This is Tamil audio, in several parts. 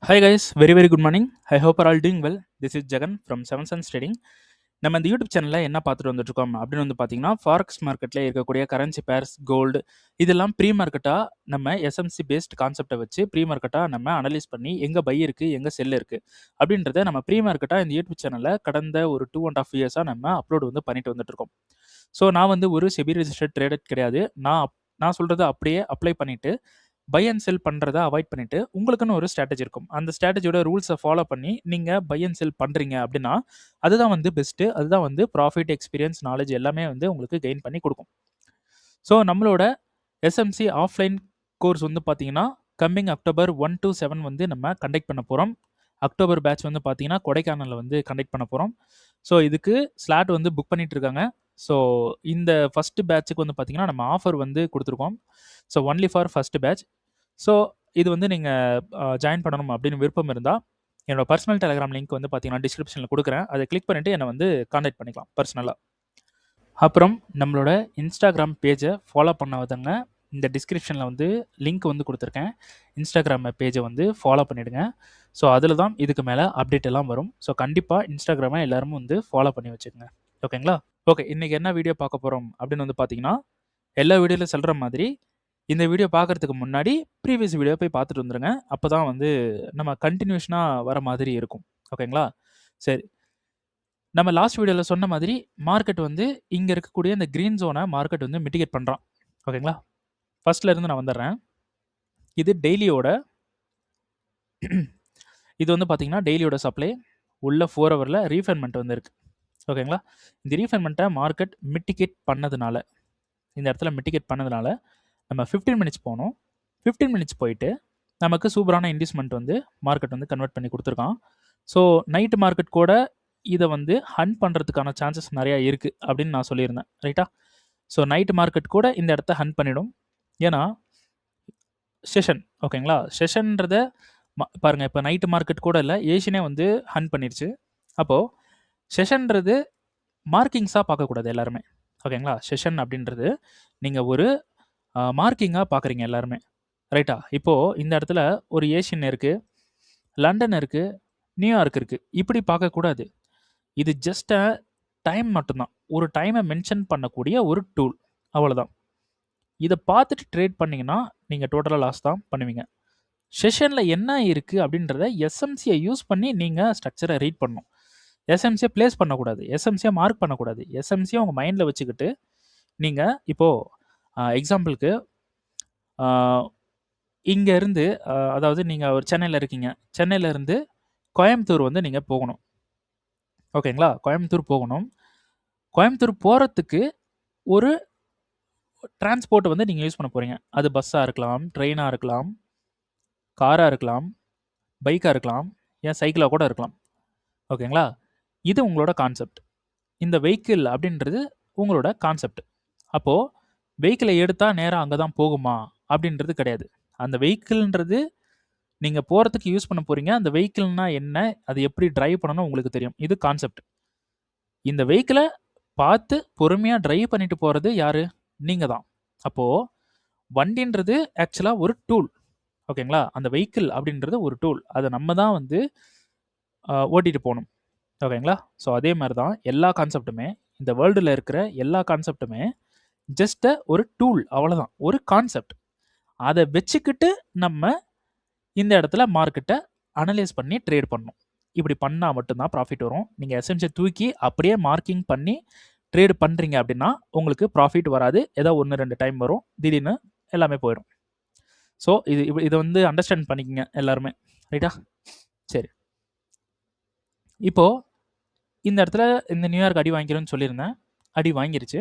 Hi guys, very good morning. I hope are all doing well. This is Jagan from Seven Suns Trading. நம்ம இந்த யூடியூப் சேனலில் என்ன பார்த்துட்டு வந்துட்டுருக்கோம் அப்படின்னு வந்து பார்த்தீங்கன்னா ஃபாரெக்ஸ் மார்க்கெட்டில் இருக்கக்கூடிய கரன்சி பேர்ஸ் கோல்டு இதெல்லாம் ப்ரீ மார்க்கெட்டாக நம்ம எஸ்எம்சி பேஸ்ட் கான்செப்டை வச்சு ப்ரீ மார்க்கெட்டாக நம்ம அனலைஸ் பண்ணி எங்கே பை இருக்குது எங்கே செல் இருக்குது அப்படின்றத நம்ம ப்ரீ மார்க்கெட்டாக இந்த யூடியூப் சேனலில் கடந்த ஒரு 2.5 இயர்ஸாக நம்ம அப்லோட் வந்து பண்ணிட்டு வந்துட்டுருக்கோம். ஸோ நான் வந்து ஒரு செபி ரெஜிஸ்டர்ட் ட்ரேடர் கிடையாது. நான் சொல்கிறத அப்படியே அப்ளை பண்ணிவிட்டு பை அண்ட் செல் பண்ணுறதை அவாய்ட் பண்ணிவிட்டு உங்களுக்குன்னு ஒரு ஸ்ட்ராட்டஜி இருக்கும். அந்த ஸ்ட்ராட்டஜியோட ரூல்ஸை ஃபாலோ பண்ணி நீங்கள் பை அண்ட் செல் பண்ணுறீங்க அப்படின்னா அதுதான் வந்து பெஸ்ட்டு. அதுதான் வந்து ப்ராஃபிட், எக்ஸ்பீரியன்ஸ், நாலேஜ் எல்லாமே வந்து உங்களுக்கு கெயின் பண்ணி கொடுக்கும். ஸோ நம்மளோட எஸ்எம்சி ஆஃப்லைன் கோர்ஸ் வந்து பார்த்தீங்கன்னா கம்மிங் October 1 to 7 வந்து நம்ம கண்டக்ட் பண்ண போகிறோம். அக்டோபர் பேட்ச் வந்து பார்த்தீங்கன்னா கொடைக்கானலில் வந்து கண்டக்ட் பண்ண போகிறோம். ஸோ இதுக்கு ஸ்லாட் வந்து புக் பண்ணிட்டு இருக்காங்க. ஸோ இந்த ஃபஸ்ட்டு பேட்சுக்கு வந்து பார்த்தீங்கன்னா நம்ம ஆஃபர் வந்து கொடுத்துருக்கோம். So only for first batch. So இது வந்து நீங்கள் ஜாயின் பண்ணணும் அப்படின்னு விருப்பம் இருந்தால் என்னோட பர்சனல் டெலிகிராம் லிங்க் வந்து பார்த்தீங்கன்னா டிஸ்கிரிப்ஷனில் கொடுக்குறேன். அதை கிளிக் பண்ணிவிட்டு என்னை வந்து கான்டாக்ட் பண்ணிக்கலாம் பர்சனலாக. அப்புறம் நம்மளோட இன்ஸ்டாகிராம் பேஜை ஃபாலோ பண்ணாதவங்க இந்த டிஸ்கிரிப்ஷனில் வந்து லிங்க் வந்து கொடுத்துருக்கேன். இன்ஸ்டாகிராம் பேஜை வந்து ஃபாலோ பண்ணிவிடுங்க. ஸோ அதில் தான் இதுக்கு மேலே அப்டேட் எல்லாம் வரும். ஸோ கண்டிப்பாக இன்ஸ்டாகிராமை எல்லாரும் வந்து ஃபாலோ பண்ணி வச்சுக்கோங்க. ஓகேங்களா? ஓகே, இன்றைக்கி என்ன வீடியோ பார்க்க போகிறோம் அப்படின்னு வந்து பார்த்தீங்கன்னா எல்லா வீடியோவில் சொல்கிற மாதிரி இந்த வீடியோ பார்க்குறதுக்கு முன்னாடி ப்ரீவியஸ் வீடியோ போய் பார்த்துட்டு வந்துடுங்க. அப்போ தான் வந்து நம்ம கண்டினியூஷனாக வர மாதிரி இருக்கும். ஓகேங்களா? சரி, நம்ம லாஸ்ட் வீடியோவில் சொன்ன மாதிரி மார்க்கெட் வந்து இங்கே இருக்கக்கூடிய இந்த க்ரீன் ஜோனை மார்க்கெட் வந்து மிட்டிகேட் பண்ணுறான். ஓகேங்களா? ஃபர்ஸ்ட்லேருந்து நான் வந்துடுறேன். இது டெய்லியோட இது வந்து பார்த்தீங்கன்னா டெய்லியோட சப்ளை உள்ள 4 ஹவரில் ரீஃபைன்மெண்ட் வந்து இருக்குது. ஓகேங்களா? இந்த ரீஃபைன்மெண்ட்டை மார்க்கெட் மிட்டிகேட் பண்ணதுனால இந்த இடத்துல மிட்டிகேட் பண்ணதுனால நம்ம 15 மினிட்ஸ் போனோம். 15 மினிட்ஸ் போயிட்டு நமக்கு சூப்பரான இன்டிஸ்மெண்ட் வந்து மார்க்கெட் வந்து கன்வெர்ட் பண்ணி கொடுத்துருக்கான். ஸோ நைட்டு மார்க்கெட் கூட இதை வந்து ஹண்ட் பண்ணுறதுக்கான சான்சஸ் நிறையா இருக்குது அப்படின்னு நான் சொல்லியிருந்தேன். ரைட்டா? ஸோ நைட்டு மார்க்கெட் கூட இந்த இடத்த ஹண்ட் பண்ணிடும். ஏன்னா செஷன், ஓகேங்களா? செஷன்றதை பாருங்கள், இப்போ நைட்டு மார்க்கெட் கூட இல்லை, ஏஷியனே வந்து ஹண்ட் பண்ணிடுச்சு. அப்போது செஷன்றது மார்க்கிங்ஸாக பார்க்கக்கூடாது எல்லாருமே. ஓகேங்களா? செஷன் அப்படின்றது நீங்கள் ஒரு மார்க்கிங்காக பார்க்குறீங்க எல்லாருமே. ரைட்டா? இப்போது இந்த இடத்துல ஒரு ஏஷியன் இருக்குது, லண்டன் இருக்குது, நியூயார்க் இருக்குது. இப்படி பார்க்கக்கூடாது. இது ஜஸ்ட் டைம் மட்டும்தான். ஒரு டைமை மென்ஷன் பண்ணக்கூடிய ஒரு டூல், அவ்வளோதான். இதை பார்த்துட்டு ட்ரேட் பண்ணிங்கன்னா நீங்கள் டோட்டலாக லாஸ் தான் பண்ணுவீங்க. செஷனில் என்ன இருக்குது அப்படின்றத எஸ்எம்சியை யூஸ் பண்ணி நீங்கள் ஸ்ட்ரக்சரை ரீட் பண்ணணும். எஸ்எம்சியை ப்ளேஸ் பண்ணக்கூடாது, எஸ்எம்சியை மார்க் பண்ணக்கூடாது. எஸ்எம்சியை உங்கள் மைண்டில் வச்சுக்கிட்டு நீங்கள் இப்போது எக்ஸாம்பிளுக்கு இங்கேருந்து அதாவது நீங்கள் ஒரு சென்னையில் இருக்கீங்க, சென்னையிலேருந்து கோயம்புத்தூர் வந்து நீங்கள் போகணும். ஓகேங்களா? கோயம்புத்தூர் போகணும். கோயம்புத்தூர் போகிறதுக்கு ஒரு டிரான்ஸ்போர்ட் வந்து நீங்கள் யூஸ் பண்ண போகிறீங்க. அது பஸ்ஸாக இருக்கலாம், ட்ரெயினாக இருக்கலாம், காராக இருக்கலாம், பைக்காக இருக்கலாம், ஏன் சைக்கிளாக கூட இருக்கலாம். ஓகேங்களா? இது உங்களோட கான்செப்ட். இந்த வெஹிக்கிள் அப்படின்றது உங்களோட கான்செப்ட். அப்போது வெஹிக்கிளை எடுத்தால் நேராக அங்கே தான் போகுமா அப்படின்றது கிடையாது. அந்த வெஹிக்கிள்ன்றது நீங்கள் போகிறதுக்கு யூஸ் பண்ண போகிறீங்க. அந்த வெஹிக்கிள்னா என்ன, அது எப்படி டிரைவ் பண்ணணும் உங்களுக்கு தெரியும். இது கான்செப்ட். இந்த வெஹிக்கிளை பார்த்து பொறுமையாக டிரைவ் பண்ணிட்டு போகிறது யார்? நீங்கள் தான். அப்போது வண்டின்றது ஆக்சுவலாக ஒரு டூல். ஓகேங்களா? அந்த வெஹிக்கிள் அப்படின்றது ஒரு டூல். அதை நம்ம தான் வந்து ஓட்டிகிட்டு போகணும். ஓகேங்களா? ஸோ அதே மாதிரி தான் எல்லா கான்செப்ட்டுமே, இந்த வேர்ல்டில் இருக்கிற எல்லா கான்செப்ட்டுமே ஜஸ்ட் ஒரு டூல், அவ்வளோதான். ஒரு கான்செப்ட். அதை வச்சுக்கிட்டு நம்ம இந்த இடத்துல மார்க்கெட்டை அனலைஸ் பண்ணி ட்ரேட் பண்ணணும். இப்படி பண்ணால் மட்டும்தான் ப்ராஃபிட் வரும். நீங்கள் எஸ்எம்சியை தூக்கி அப்படியே மார்க்கிங் பண்ணி ட்ரேட் பண்ணுறீங்க அப்படின்னா உங்களுக்கு ப்ராஃபிட் வராது. ஏதோ 1-2 டைம் வரும், திடீர்னு எல்லாமே போயிடும். ஸோ இதை வந்து அண்டர்ஸ்டாண்ட் பண்ணிக்கங்க எல்லாருமே. ரைட்டா? சரி, இப்போது இந்த இடத்துல இந்த நியூயார்க் அடி வாங்கிக்கிறோன்னு சொல்லியிருந்தேன். அடி வாங்கிருச்சு.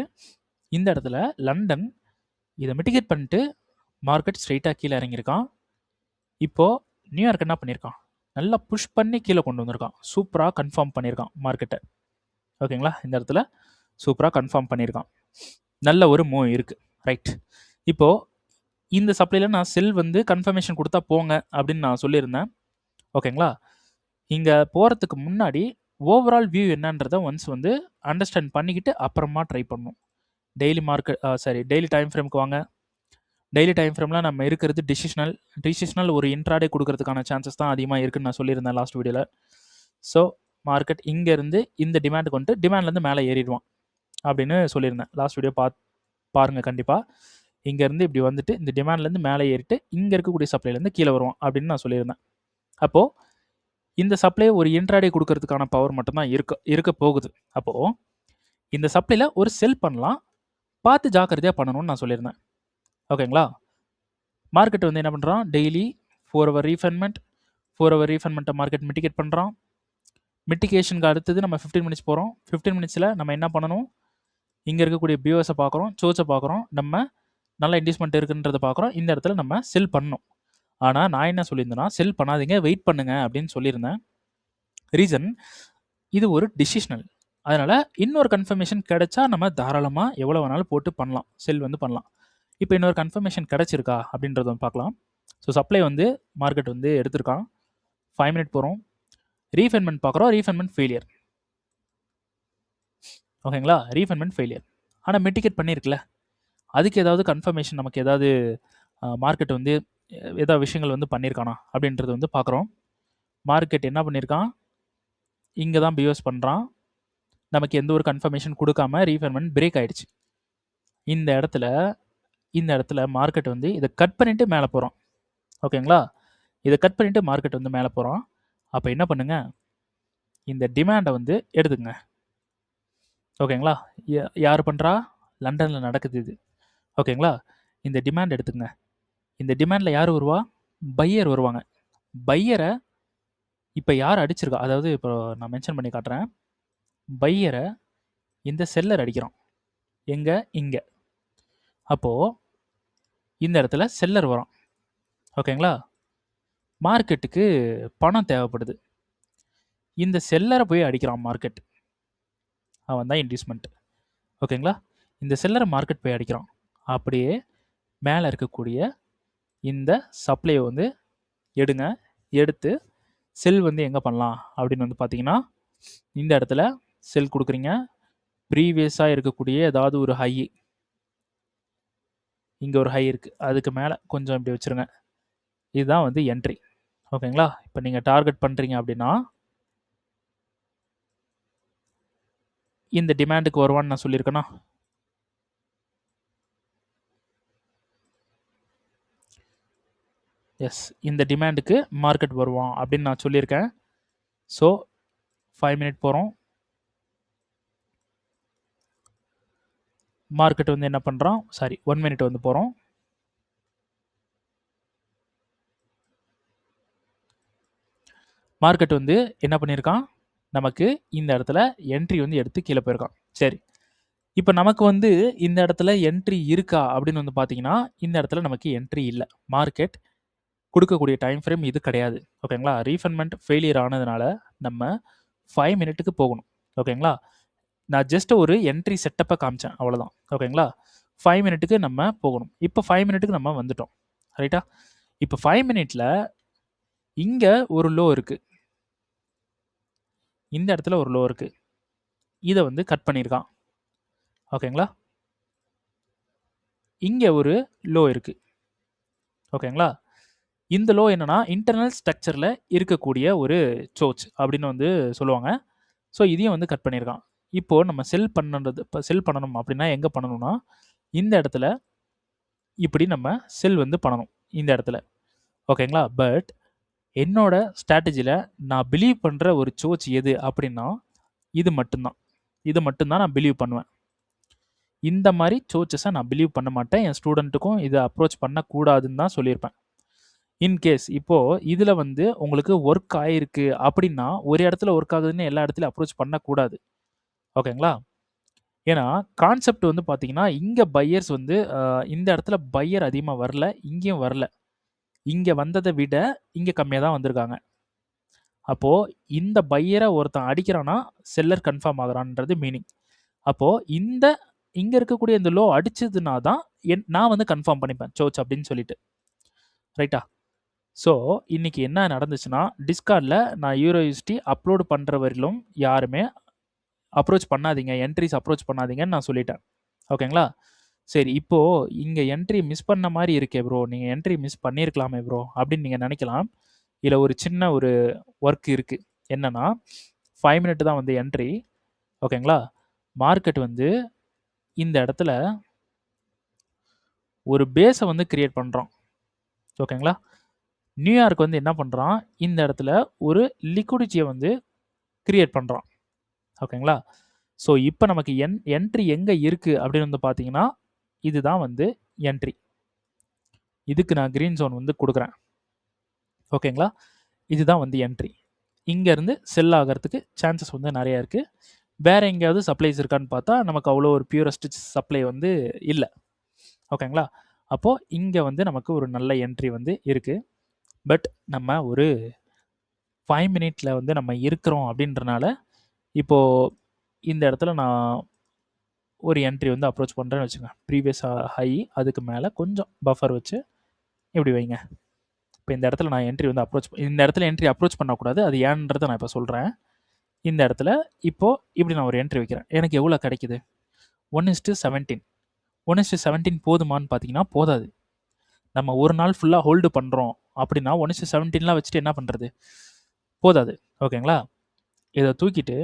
இந்த இடத்துல லண்டன் இதை மிட்டிகேட் பண்ணிட்டு மார்க்கெட் ஸ்ட்ரெயிட்டாக கீழே இறங்கியிருக்கான். இப்போது நியூயார்க் என்ன பண்ணியிருக்கான்? நல்லா புஷ் பண்ணி கீழே கொண்டு வந்திருக்கான். சூப்பராக கன்ஃபார்ம் பண்ணியிருக்கான் மார்க்கெட்டை. ஓகேங்களா? இந்த இடத்துல சூப்பராக கன்ஃபார்ம் பண்ணியிருக்கான். நல்ல ஒரு மூவ் இருக்குது. ரைட். இப்போது இந்த சப்ளையில் நான் செல் வந்து கன்ஃபர்மேஷன் கொடுத்தா போங்க அப்படின்னு நான் சொல்லியிருந்தேன். ஓகேங்களா? இங்கே போகிறதுக்கு முன்னாடி ஓவரால் வியூ என்னன்றதை ஒன்ஸ் வந்து அண்டர்ஸ்டாண்ட் பண்ணிக்கிட்டு அப்புறமா ட்ரை பண்ணணும். டெய்லி டைம் ஃப்ரேமுக்கு வாங்க. டெய்லி டைம் ஃப்ரேமில் நம்ம இருக்கிறது டிசிஷனல் ஒரு இன்ட்ராடே கொடுக்கறதுக்கான சான்சஸ் தான் அதிகமாக இருக்குன்னு நான் சொல்லியிருந்தேன் லாஸ்ட் வீடியோவில். ஸோ மார்க்கெட் இங்கேருந்து இந்த டிமாண்டுக்கு வந்துட்டு டிமாண்ட்லேருந்து மேலே ஏறிடுவான் அப்படின்னு சொல்லியிருந்தேன் லாஸ்ட் வீடியோ பாருங்கள் கண்டிப்பாக. இங்கேருந்து இப்படி வந்துட்டு இந்த டிமாண்ட்லேருந்து மேலே ஏறிட்டு இங்கே இருக்கக்கூடிய சப்ளைலேருந்து கீழே வருவான் அப்படின்னு நான் சொல்லியிருந்தேன். அப்போது இந்த சப்ளை ஒரு இன்ட்ராடே கொடுக்கறதுக்கான பவர் மட்டும்தான் இருக்க போகுது. அப்போது இந்த சப்ளையில் ஒரு செல் பண்ணலாம், பார்த்து ஜாக்கிரதையாக பண்ணணும்னு நான் சொல்லியிருந்தேன். ஓகேங்களா? மார்க்கெட் வந்து என்ன பண்ணுறான், டெய்லி 4 hour ரீஃபண்ட்மெண்ட்டை மார்க்கெட் மிட்டிகேட் பண்ணுறான். மிட்டிகேஷனுக்கு அடுத்தது நம்ம 15 minutes போகிறோம். 15 minutesல நம்ம என்ன பண்ணணும், இங்கே இருக்கக்கூடிய பிஓஎஸை பார்க்குறோம், சோச்சை பார்க்குறோம், நம்ம நல்ல இன்வெஸ்ட்மெண்ட் இருக்குன்றதை பார்க்குறோம். இந்த இடத்துல நம்ம செல் பண்ணணும். ஆனால் நான் என்ன சொல்லியிருந்தேன்னா, செல் பண்ணாதீங்க, வெயிட் பண்ணுங்க அப்படின்னு சொல்லியிருந்தேன். ரீசன், இது ஒரு டிசிஷனல். அதனால் இன்னொரு கன்ஃபர்மேஷன் கிடைச்சா நம்ம தாராளமாக எவ்வளோ வேணாலும் போட்டு பண்ணலாம், செல் வந்து பண்ணலாம். இப்போ இன்னொரு கன்ஃபர்மேஷன் கிடச்சிருக்கா அப்படின்றத வந்து பார்க்கலாம். ஸோ சப்ளை வந்து மார்க்கெட் வந்து எடுத்திருக்கான். 5 minute போகிறோம், ரீஃபண்ட்மெண்ட் பார்க்குறோம், ரீஃபண்ட்மெண்ட் ஃபெயிலியர். ஓகேங்களா? ரீஃபண்ட்மெண்ட் ஃபெயிலியர். ஆனால் மிட்டிகேட் பண்ணியிருக்குல்ல, அதுக்கு ஏதாவது கன்ஃபர்மேஷன் நமக்கு ஏதாவது மார்க்கெட் வந்து ஏதாவது விஷயங்கள் வந்து பண்ணியிருக்கானா அப்படின்றது வந்து பார்க்குறோம். மார்க்கெட் என்ன பண்ணியிருக்கான், இங்கே தான் பிஓஎஸ் பண்ணுறான், நமக்கு எந்த ஒரு கன்ஃபர்மேஷன் கொடுக்காம ரீஃபண்ட்மெண்ட் பிரேக் ஆகிடுச்சு. இந்த இடத்துல மார்க்கெட் வந்து இதை கட் பண்ணிவிட்டு மேலே போகிறோம். ஓகேங்களா? இதை கட் பண்ணிவிட்டு மார்க்கெட் வந்து மேலே போகிறோம். அப்போ என்ன பண்ணுங்க, இந்த டிமாண்டை வந்து எடுத்துங்க. ஓகேங்களா? யார் பண்ணுறா, லண்டனில் நடக்குது இது. ஓகேங்களா? இந்த டிமாண்ட் எடுத்துங்க. இந்த டிமாண்டில் யார் வருவா, பையர் வருவாங்க. பையரை இப்போ யார் அடிச்சிருக்கா, அதாவது இப்போ நான் மென்ஷன் பண்ணி காட்டுறேன். பையரை இந்த செல்லர் அடிக்கிறான். எங்கே, இங்கே. அப்போது இந்த இடத்துல செல்லர் வரான். ஓகேங்களா? மார்க்கெட்டுக்கு பணம் தேவைப்படுது. இந்த செல்லரை போய் அடிக்கிறான் மார்க்கெட். அவன் தான் இன்வெஸ்ட்மெண்ட். ஓகேங்களா? இந்த செல்லரை மார்க்கெட் போய் அடிக்கிறான். அப்படியே மேலே இருக்கக்கூடிய இந்த சப்ளையை வந்து எடுத்து செல் வந்து எங்கே பண்ணலாம் அப்படின்னு வந்து பார்த்தீங்கன்னா, இந்த இடத்துல செல் கொடுக்குறீங்க. ப்ரீவியஸாக இருக்கக்கூடிய ஏதாவது ஒரு ஹை, இங்கே ஒரு ஹை இருக்குது, அதுக்கு மேலே கொஞ்சம் இப்படி வச்சுருங்க. இதுதான் வந்து என்ட்ரி. ஓகேங்களா? இப்போ நீங்கள் டார்கெட் பண்ணுறீங்க அப்படின்னா இந்த டிமாண்டுக்கு வருவான்னு நான் சொல்லியிருக்கேனா, எஸ், இந்த டிமாண்டுக்கு மார்க்கெட் வருவான் அப்படின்னு நான் சொல்லியிருக்கேன். ஸோ 5 minute போகிறோம். மார்க்கெட் வந்து என்ன பண்ணுறான், 1 minute வந்து போகிறோம். மார்க்கெட் வந்து என்ன பண்ணியிருக்கான், நமக்கு இந்த இடத்துல என்ட்ரி வந்து எடுத்து கீழே போயிருக்கான். சரி, இப்போ நமக்கு வந்து இந்த இடத்துல என்ட்ரி இருக்கா அப்படின்னு வந்து பார்த்தீங்கன்னா, இந்த இடத்துல நமக்கு என்ட்ரி இல்லை. மார்க்கெட் கொடுக்கக்கூடிய டைம் ஃப்ரேம் இது கிடையாது. ஓகேங்களா? ரீஃபண்ட்மெண்ட் ஃபெயிலியர் ஆனதுனால நம்ம 5 minute போகணும். ஓகேங்களா? நான் ஜஸ்ட் ஒரு என்ட்ரி செட்டப்பை காமிச்சேன், அவ்வளோதான். ஓகேங்களா? 5 minute நம்ம போகணும். இப்போ 5 minute நம்ம வந்துட்டோம். ரைட்டா? இப்போ 5 minute இங்கே ஒரு லோ இருக்குது, இந்த இடத்துல ஒரு லோ இருக்குது, இதை வந்து கட் பண்ணியிருக்கான். ஓகேங்களா? இங்கே ஒரு லோ இருக்குது. ஓகேங்களா? இந்த லோ என்னன்னா, இன்டர்னல் ஸ்ட்ரக்சரில் இருக்கக்கூடிய ஒரு சோச் அப்படின்னு வந்து சொல்லுவாங்க. ஸோ இதையும் வந்து கட் பண்ணியிருக்கான். இப்போது நம்ம செல் பண்ணணும் அப்படின்னா எங்கே பண்ணணும்னா, இந்த இடத்துல இப்படி நம்ம செல் வந்து பண்ணணும், இந்த இடத்துல. ஓகேங்களா? பட் என்னோட ஸ்ட்ராட்டஜியில் நான் பிலீவ் பண்ணுற ஒரு சோச் எது அப்படின்னா, இது மட்டும்தான் நான் பிலீவ் பண்ணுவேன். இந்த மாதிரி சோச்சஸை நான் பிலீவ் பண்ண மாட்டேன். என் ஸ்டூடெண்ட்டுக்கும் இதை அப்ரோச் பண்ணக்கூடாதுன்னு தான் சொல்லியிருப்பேன். இன்கேஸ் இப்போது இதில் வந்து உங்களுக்கு ஒர்க் ஆகிருக்கு அப்படின்னா, ஒரு இடத்துல ஒர்க் ஆகுதுன்னு எல்லா இடத்துலையும் அப்ரோச் பண்ணக்கூடாது. ஓகேங்களா? ஏன்னா கான்செப்ட் வந்து பார்த்தீங்கன்னா, இங்கே பையர்ஸ் வந்து இந்த இடத்துல பையர் அதிகமாக வரல, இங்கேயும் வரல. இங்கே வந்ததை விட இங்கே கம்மியாக தான் வந்திருக்காங்க. அப்போது இந்த பையரை ஒருத்தன் அடிக்கிறான்னா செல்லர் கன்ஃபார்ம் ஆகுறான்றது மீனிங். அப்போது இங்கே இருக்கக்கூடிய இந்த லோ அடிச்சதுனா தான் நான் வந்து கன்ஃபார்ம் பண்ணிப்பேன் சோச் அப்படின்னு சொல்லிட்டு. ரைட்டா? ஸோ இன்றைக்கி என்ன நடந்துச்சுன்னா, டிஸ்கார்டில் நான் யூரோயூஸ்டி அப்லோடு பண்ணுற வரையிலும் யாருமே அப்ரோச் பண்ணாதீங்க, என்ட்ரிஸ் அப்ரோச் பண்ணாதீங்கன்னு நான் சொல்லிட்டேன். ஓகேங்களா? சரி, இப்போ இங்க என்ட்ரி மிஸ் பண்ண மாரி இருக்கே ப்ரோ. நீங்க என்ட்ரி மிஸ் பண்ணியிருக்கலாமே ப்ரோ! அப்படின்னு நீங்க நெனைக்கலாம். இதுல ஒரு சின்ன ஒரு வொர்க் இருக்கு. என்னன்னா, 5 மினிட் தான் வந்து என்ட்ரி. ஓகேங்களா? மார்க்கெட் வந்து இந்த இடத்துல ஒரு பேஸ வந்து கிரியேட் பண்றான். ஓகேங்களா? நியூயார்க் வந்து என்ன பண்றான், இந்த இடத்துல ஒரு லிக்விடிட்டிய வந்து கிரியேட் பண்றான். ஓகேங்களா? ஸோ, இப்ப நமக்கு என்ட்ரி எங்க இருக்கு அப்படின்னு வந்து பார்த்தீங்கன்னா, இதுதான் வந்து என்ட்ரி. இதுக்கு நான் கிரீன் ஜோன் வந்து குடுக்குறேன். ஓகேங்களா? இதுதான் வந்து என்ட்ரி. இங்கேருந்து செல் ஆகறதுக்கு சான்சஸ் வந்து நெறைய இருக்கு. வேற எங்கேயாவது சப்ளைஸ் இருக்கான்னு பார்த்தா, நமக்கு அவ்வளோ ஒரு பியூரஸ்ட் சப்ளை வந்து இல்ல. ஓகேங்களா? அப்போ இங்க வந்து நமக்கு ஒரு நல்ல என்ட்ரி வந்து இருக்கு. பட் நம்ம ஒரு 5 மினிட்ல வந்து நம்ம இருக்கிறோம் அப்படின்றனால, இப்போ இந்த இடத்துல நான் ஒரு என்ட்ரி வந்து அப்ரோச் பண்றேன்னு வச்சுக்கோங்க. ப்ரீவியஸ் ஹை அதுக்கு மேல கொஞ்சம் பஃபர் வச்சு இப்படி வைங்க. இப்போ இந்த இடத்துல நான் என்ட்ரி வந்து இந்த இடத்துல என்ட்ரி அப்ரோச் பண்ணக்கூடாது. அது ஏன்றத நான் இப்போ சொல்றேன். இந்த இடத்துல இப்போ இப்படி நான் ஒரு என்ட்ரி வைக்கிறேன். எனக்கு எவ்வளோ கிடைக்குது? 1:17. 1:17 போதுமான்னு பார்த்தீங்கன்னா, போதாது. நம்ம ஒரு நாள் ஃபுல்லா ஹோல்டு பண்றோம் அப்படின்னா, 1:17லாம் வச்சுட்டு என்ன பண்றது? போதாது. ஓகேங்களா? இத தூக்கிட்டு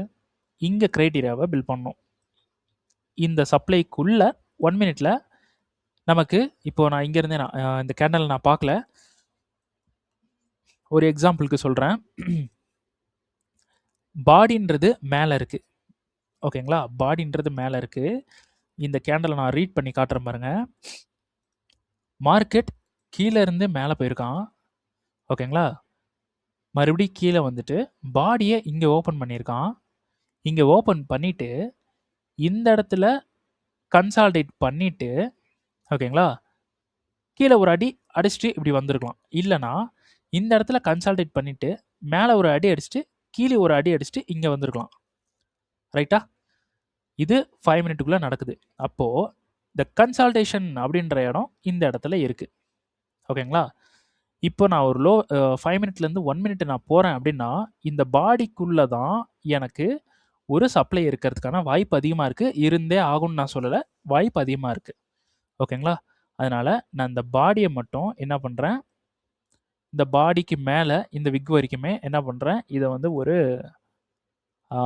இங்க கிரைட்டீரியாவ பில்ட் பண்ணணும். இந்த சப்ளைக்குள்ள 1 மினிட்ல நமக்கு இப்போ நான் இங்க இருந்தே நான் இந்த கேண்டல் நான் பார்க்கல. ஒரு எக்ஸாம்பிள்க்கு சொல்றேன். பாடின்றது மேல இருக்கு. ஓகேங்களா? பாடின்றது மேல இருக்கு. இந்த கேண்டல நான் ரீட் பண்ணி காட்டுறேன் பாருங்க. மார்க்கெட் கீழ இருந்து மேல போயிருக்கான். ஓகேங்களா? மறுபடியும் கீழ வந்துட்டு பாடிய இங்க ஓப்பன் பண்ணியிருக்கான். இங்க ஓப்பன் பண்ணிட்டு, இந்த இடத்துல கன்சாலிடேட் பண்ணிட்டு, ஓகேங்களா? கீழ ஒரு அடி அடிச்சுட்டு இப்படி வந்திருக்கலாம். இல்லன்னா, இந்த இடத்துல கன்சாலிடேட் பண்ணிட்டு, மேல ஒரு அடி அடிச்சுட்டு, கீழ ஒரு அடி அடிச்சுட்டு இங்க வந்திருக்கலாம். ரைட்டா? இது 5 மினிட்டுக்குள்ள நடக்குது. அப்போ இந்த கன்சால்டேஷன் அப்படின்ற இடம் இந்த இடத்துல இருக்கு. ஓகேங்களா? இப்போ நான் ஒரு 5 மினிட்லேருந்து 1 மினிட் நான் போறேன் அப்படின்னா, இந்த பாடிக்குள்ள தான் எனக்கு ஒரு சப்ளை இருக்கிறதுக்கான வாய்ப்பு அதிகமா இருக்கு. இருந்தே ஆகும்னு நான் சொல்லல. வாய்ப்பு அதிகமா இருக்கு. ஓகேங்களா? அதனால நான் இந்த பாடிய மட்டும் என்ன பண்றேன், இந்த பாடிக்கு மேல இந்த விக் வரைக்குமே என்ன பண்றேன், இத வந்து ஒரு ஆ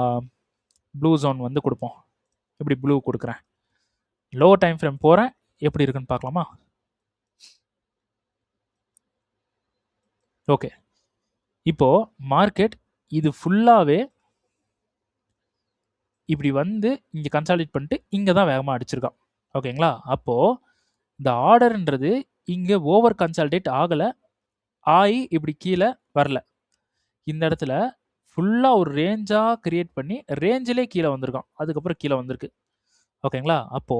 ப்ளூ ஜோன் வந்து குடுப்போம். இப்படி ப்ளூ குடுக்குறேன். லோ டைம் ஃப்ரேம் போறேன். எப்படி இருக்குன்னு பார்க்கலாமா? ஓகே. இப்போ மார்க்கெட் இது ஃபுல்லாவே இப்படி வந்து இங்க கன்சாலிடேட் பண்ணிட்டு இங்க தான் வேகமா அடிச்சிருக்கான். ஓகேங்களா? அப்போ இந்த ஆர்டர்ன்றது இங்க ஓவர் கன்சாலிடேட் ஆகல. ஆயி இப்படி கீழ வரல. இந்த இடத்துல ஃபுல்லா ஒரு ரேஞ்சா கிரியேட் பண்ணி ரேஞ்சிலே கீழ வந்திருக்கான். அதுக்கப்புறம் கீழ வந்திருக்கு. ஓகேங்களா? அப்போ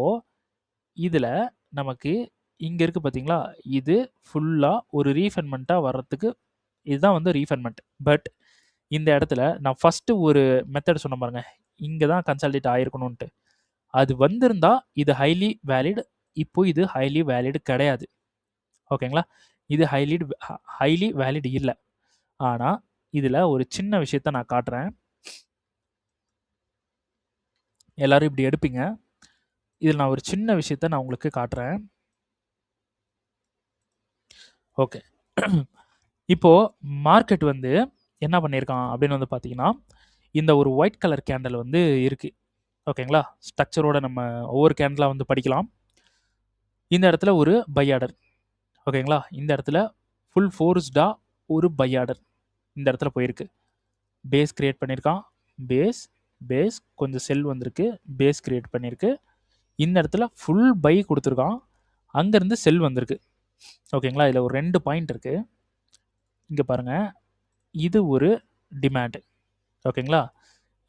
இதுல நமக்கு இங்க இருக்கு பார்த்தீங்களா? இது ஃபுல்லா ஒரு ரீஃபைன்மென்ட்டா வர்றதுக்கு இதுதான் வந்து ரீஃபைன்மென்ட். பட் இந்த இடத்துல நான் ஃபர்ஸ்ட் ஒரு மெத்தட் சொன்னேன் பாருங்க. இங்க தான் கன்சாலிடேட் ஆயிருக்கணும்ன்ட்டு. அது வந்திருந்தா இது ஹைலி வேலிட். இப்போ இது ஹைலி வேலிட் கிடையாது. ஓகேங்களா? இது ஹைலி வேலிட் இல்ல. ஆனா, இதுல ஒரு சின்ன விஷயத்த நான் காட்டுறேன். எல்லாரும் இப்படி எடுப்பீங்க. இதுல நான் ஒரு சின்ன விஷயத்த நான் உங்களுக்கு காட்டுறேன். ஓகே. இப்போ மார்க்கெட் வந்து என்ன பண்ணியிருக்கான் அப்படின்னு வந்து பார்த்தீங்கன்னா, இந்த ஒரு ஒயிட் கலர் கேண்டில் வந்து இருக்கு. ஓகேங்களா? ஸ்ட்ரக்சரோட நம்ம ஒவ்வொரு கேண்டிலா வந்து படிக்கலாம். இந்த இடத்துல ஒரு பை ஆர்டர். ஓகேங்களா? இந்த இடத்துல ஃபுல் ஃபோர்ஸ்டா ஒரு பை ஆர்டர் இந்த இடத்துல போயிருக்கு. பேஸ் கிரியேட் பண்ணியிருக்கான். பேஸ், பேஸ் கொஞ்சம் செல் வந்திருக்கு. பேஸ் கிரியேட் பண்ணியிருக்கு. இந்த இடத்துல ஃபுல் பை குடுத்துருக்கான். அங்கருந்து செல் வந்திருக்கு. ஓகேங்களா? இதுல ஒரு 2 பாயிண்ட் இருக்கு. இங்க பாருங்க. இது ஒரு டிமாண்ட். ஓகேங்களா?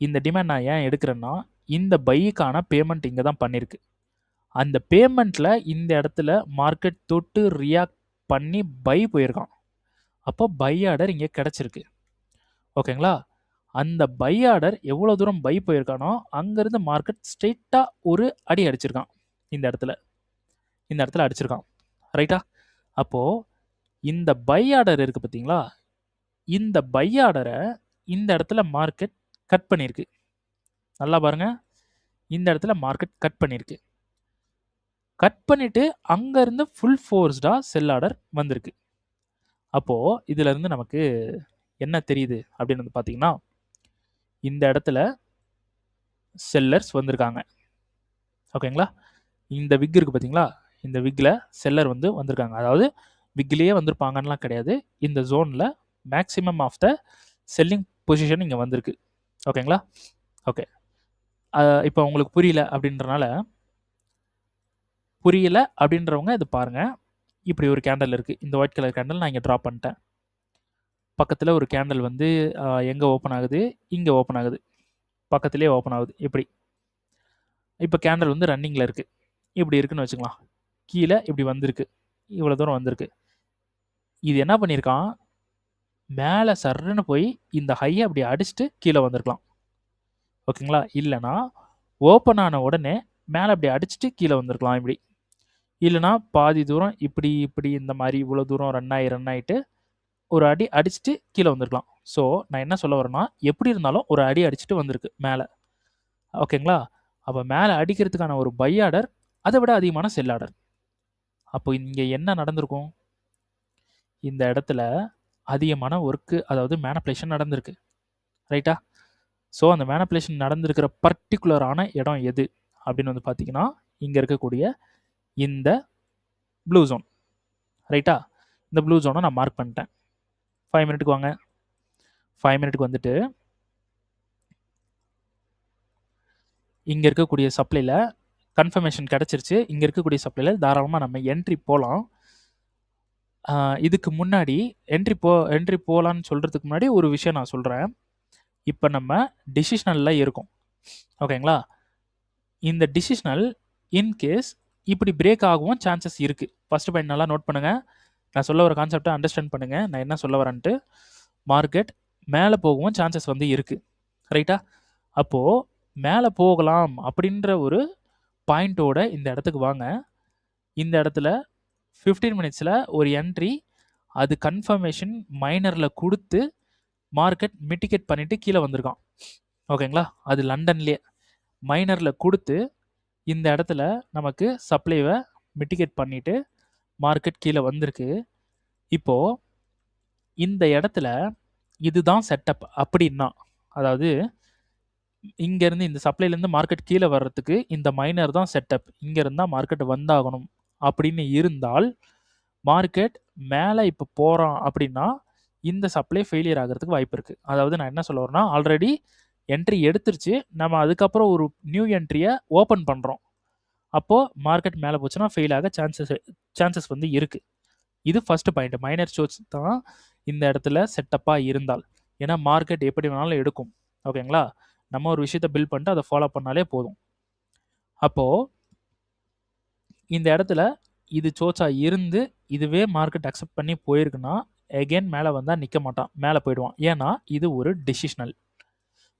இந்த டிமாண்ட் நான் ஏன் எடுக்கிறேன்னா, இந்த பைக்கான பேமெண்ட் இங்க தான் பண்ணியிருக்கு. அந்த பேமெண்ட்ல இந்த இடத்துல மார்க்கெட் தொட்டு ரியாக்ட் பண்ணி பை போயிருக்கான். அப்போ பை ஆர்டர் இங்க கிடைச்சிருக்கு. ஓகேங்களா? அந்த பை ஆர்டர் எவ்வளோ தூரம் பை போயிருக்கானோ, அங்கருந்து மார்க்கெட் ஸ்ட்ரெயிட்டா ஒரு அடி அடிச்சிருக்கான். இந்த இடத்துல. இந்த இடத்துல அடிச்சிருக்கான். ரைட்டா? அப்போ இந்த பை ஆர்டர் இருக்கு பார்த்தீங்களா? இந்த பை ஆர்டர இந்த இடத்துல மார்க்கெட் கட் பண்ணியிருக்கு. நல்லா பாருங்க. இந்த இடத்துல மார்க்கெட் கட் பண்ணியிருக்கு. கட் பண்ணிட்டு அங்கேருந்து ஃபுல் ஃபோர்ஸ்டாக செல் ஆர்டர் வந்திருக்கு. அப்போது இதிலேருந்து நமக்கு என்ன தெரியுது அப்படின்னு வந்து பார்த்தீங்கன்னா, இந்த இடத்துல செல்லர்ஸ் வந்திருக்காங்க. ஓகேங்களா? இந்த விக் இருக்குது பார்த்தீங்களா? இந்த விக்கில் செல்லர் வந்து வந்திருக்காங்க. அதாவது விக்லேயே வந்திருப்பாங்கன்னெலாம் கிடையாது. இந்த ஜோனில் maximum of the selling position இங்கே வந்திருக்கு. ஓகேங்களா? ஓகே. இப்போ உங்களுக்கு புரியல அப்படின்றவங்க இது பாருங்கள். இப்படி ஒரு கேண்டல் இருக்குது. இந்த ஒயிட் கலர் கேண்டல் நான் இங்கே ட்ரா பண்ணிட்டேன். பக்கத்தில் ஒரு கேண்டல் வந்து எங்கே ஓப்பன் ஆகுது, இங்கே ஓப்பன் ஆகுது, பக்கத்துலேயே ஓப்பன் ஆகுது. இப்படி இப்போ கேண்டல் வந்து ரன்னிங்கில் இருக்குது. இப்படி இருக்குன்னு வச்சுக்கலாம். கீழே இப்படி வந்திருக்கு, இவ்வளோ தூரம் வந்திருக்கு. இது என்ன பண்ணியிருக்கான், மேலே சர்ன்னு போய் இந்த ஹையை அப்படி அடிச்சுட்டு கீழே வந்திருக்கலாம். ஓகேங்களா? இல்லைனா ஓப்பன் ஆன உடனே மேலே அப்படி அடிச்சுட்டு கீழே வந்திருக்கலாம். இப்படி இல்லைனா பாதி தூரம் இப்படி இப்படி இந்த மாதிரி இவ்வளோ தூரம் ரன் ஆகிட்டு ஒரு அடி அடிச்சுட்டு கீழே வந்திருக்கலாம். ஸோ நான் என்ன சொல்ல வரேன்னா, எப்படி இருந்தாலும் ஒரு அடி அடிச்சுட்டு வந்திருக்கு மேலே. ஓகேங்களா? அப்போ மேலே அடிக்கிறதுக்கான ஒரு பை ஆர்டர், அதை விட அதிகமான செல் ஆர்டர். அப்போ இங்கே என்ன நடந்திருக்கும், இந்த இடத்துல அதிகமான ஒர்க்கு, அதாவது மேனிப்புலேஷன் நடந்திருக்கு. ரைட்டா? ஸோ அந்த மேனிப்புலேஷன் நடந்திருக்கிற பர்டிகுலரான இடம் எது அப்படின்னு வந்து பார்த்தீங்கன்னா, இங்கே இருக்கக்கூடிய இந்த ப்ளூ ஜோன். ரைட்டா? இந்த ப்ளூ ஜோனை நான் மார்க் பண்ணிட்டேன். 5 மினிட்டுக்கு வாங்க. 5 மினிட்டுக்கு வந்துட்டு இங்கே இருக்கக்கூடிய சப்ளையில் கன்ஃபர்மேஷன் கிடச்சிருச்சு. இங்கே இருக்கக்கூடிய சப்ளையில் தாராளமாக நம்ம என்ட்ரி போகலாம். இதுக்கு முன்னாடி என்ட்ரி போகலான்னு சொல்கிறதுக்கு முன்னாடி ஒரு விஷயம் நான் சொல்கிறேன். இப்போ நம்ம டிசிஷனலில் இருக்கோம். ஓகேங்களா? இந்த டிசிஷனல் இன்கேஸ் இப்படி பிரேக் ஆகவும் சான்சஸ் இருக்குது. ஃபஸ்ட்டு பாயிண்ட் நல்லா நோட் பண்ணுங்கள். நான் சொல்ல வர கான்செப்டை அண்டர்ஸ்டாண்ட் பண்ணுங்கள். நான் என்ன சொல்ல வரேன்ட்டு, மார்க்கெட் மேலே போகவும் சான்சஸ் வந்து இருக்குது. ரைட்டா? அப்போது மேலே போகலாம் அப்படின்ற ஒரு பாயிண்ட்டோட இந்த இடத்துக்கு வாங்க. இந்த இடத்துல 15 மினிட்ஸில் ஒரு என்ட்ரி, அது கன்ஃபர்மேஷன் மைனரில் கொடுத்து மார்க்கெட் மிட்டிகேட் பண்ணிவிட்டு கீழே வந்திருக்கான். ஓகேங்களா? அது லண்டன்லேயே மைனரில் கொடுத்து இந்த இடத்துல நமக்கு சப்ளைவை மிட்டிகேட் பண்ணிவிட்டு மார்க்கெட் கீழே வந்திருக்கு. இப்போது இந்த இடத்துல இதுதான் செட்டப் அப்படின்னா, அதாவது இங்கேருந்து இந்த சப்ளைலேருந்து மார்க்கெட் கீழே வர்றதுக்கு இந்த மைனர் தான் செட்டப், இங்கேருந்து தான் மார்க்கெட் வந்தாகணும் அப்படின்னு இருந்தால், மார்க்கெட் மேலே இப்போ போகிறான் அப்படின்னா இந்த சப்ளை ஃபெயிலியர் ஆகிறதுக்கு வாய்ப்பு இருக்குது. அதாவது நான் என்ன சொல்ல வரேன்னா, ஆல்ரெடி என்ட்ரி எடுத்துருச்சு, நம்ம அதுக்கப்புறம் ஒரு நியூ என்ட்ரியை ஓப்பன் பண்ணுறோம். அப்போது மார்க்கெட் மேலே போச்சுன்னா ஃபெயில் ஆக சான்சஸ் வந்து இருக்குது. இது ஃபஸ்ட்டு பாயிண்ட். மைனர் ஷோட்ஸ் தான் இந்த இடத்துல செட்டப்பாக இருந்தால். ஏன்னா மார்க்கெட் எப்படி வேணாலும் எடுக்கும். ஓகேங்களா? நம்ம ஒரு விஷயத்தை பில்ட் பண்ணிட்டு அதை ஃபாலோ பண்ணாலே போதும். அப்போது இந்த இடத்துல இது சோச்சா இருந்து இதுவே மார்க்கெட் அக்செப்ட் பண்ணி போயிருக்குன்னா எகெயின் மேலே வந்தால் நிற்க மாட்டான், மேலே போயிடுவான். ஏன்னா இது ஒரு டிசிஷனல்.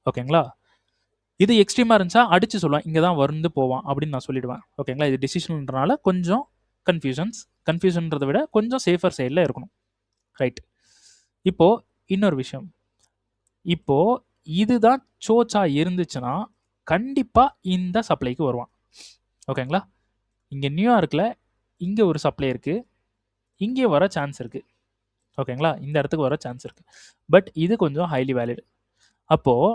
ஓகேங்களா? இது எக்ஸ்ட்ரீமாக இருந்துச்சா அடித்து சொல்லுவேன், இங்கே தான் வந்து போவான் அப்படின்னு நான் சொல்லிவிடுவேன். ஓகேங்களா? இது டிசிஷன்ன்றனால கொஞ்சம் கன்ஃபியூஷன்றதை விட கொஞ்சம் சேஃபர் சைடில் இருக்கணும். ரைட். இப்போது இன்னொரு விஷயம், இப்போது இதுதான் சோச்சா இருந்துச்சுன்னா கண்டிப்பாக இந்த சப்ளைக்கு வருவான். ஓகேங்களா? இங்கே நியூயார்க்கில் இங்கே ஒரு சப்ளை இருக்குது, இங்கே வர சான்ஸ் இருக்குது. ஓகேங்களா? இந்த இடத்துக்கு வர சான்ஸ் இருக்குது. பட் இது கொஞ்சம் ஹைலி வேலிட். அப்போது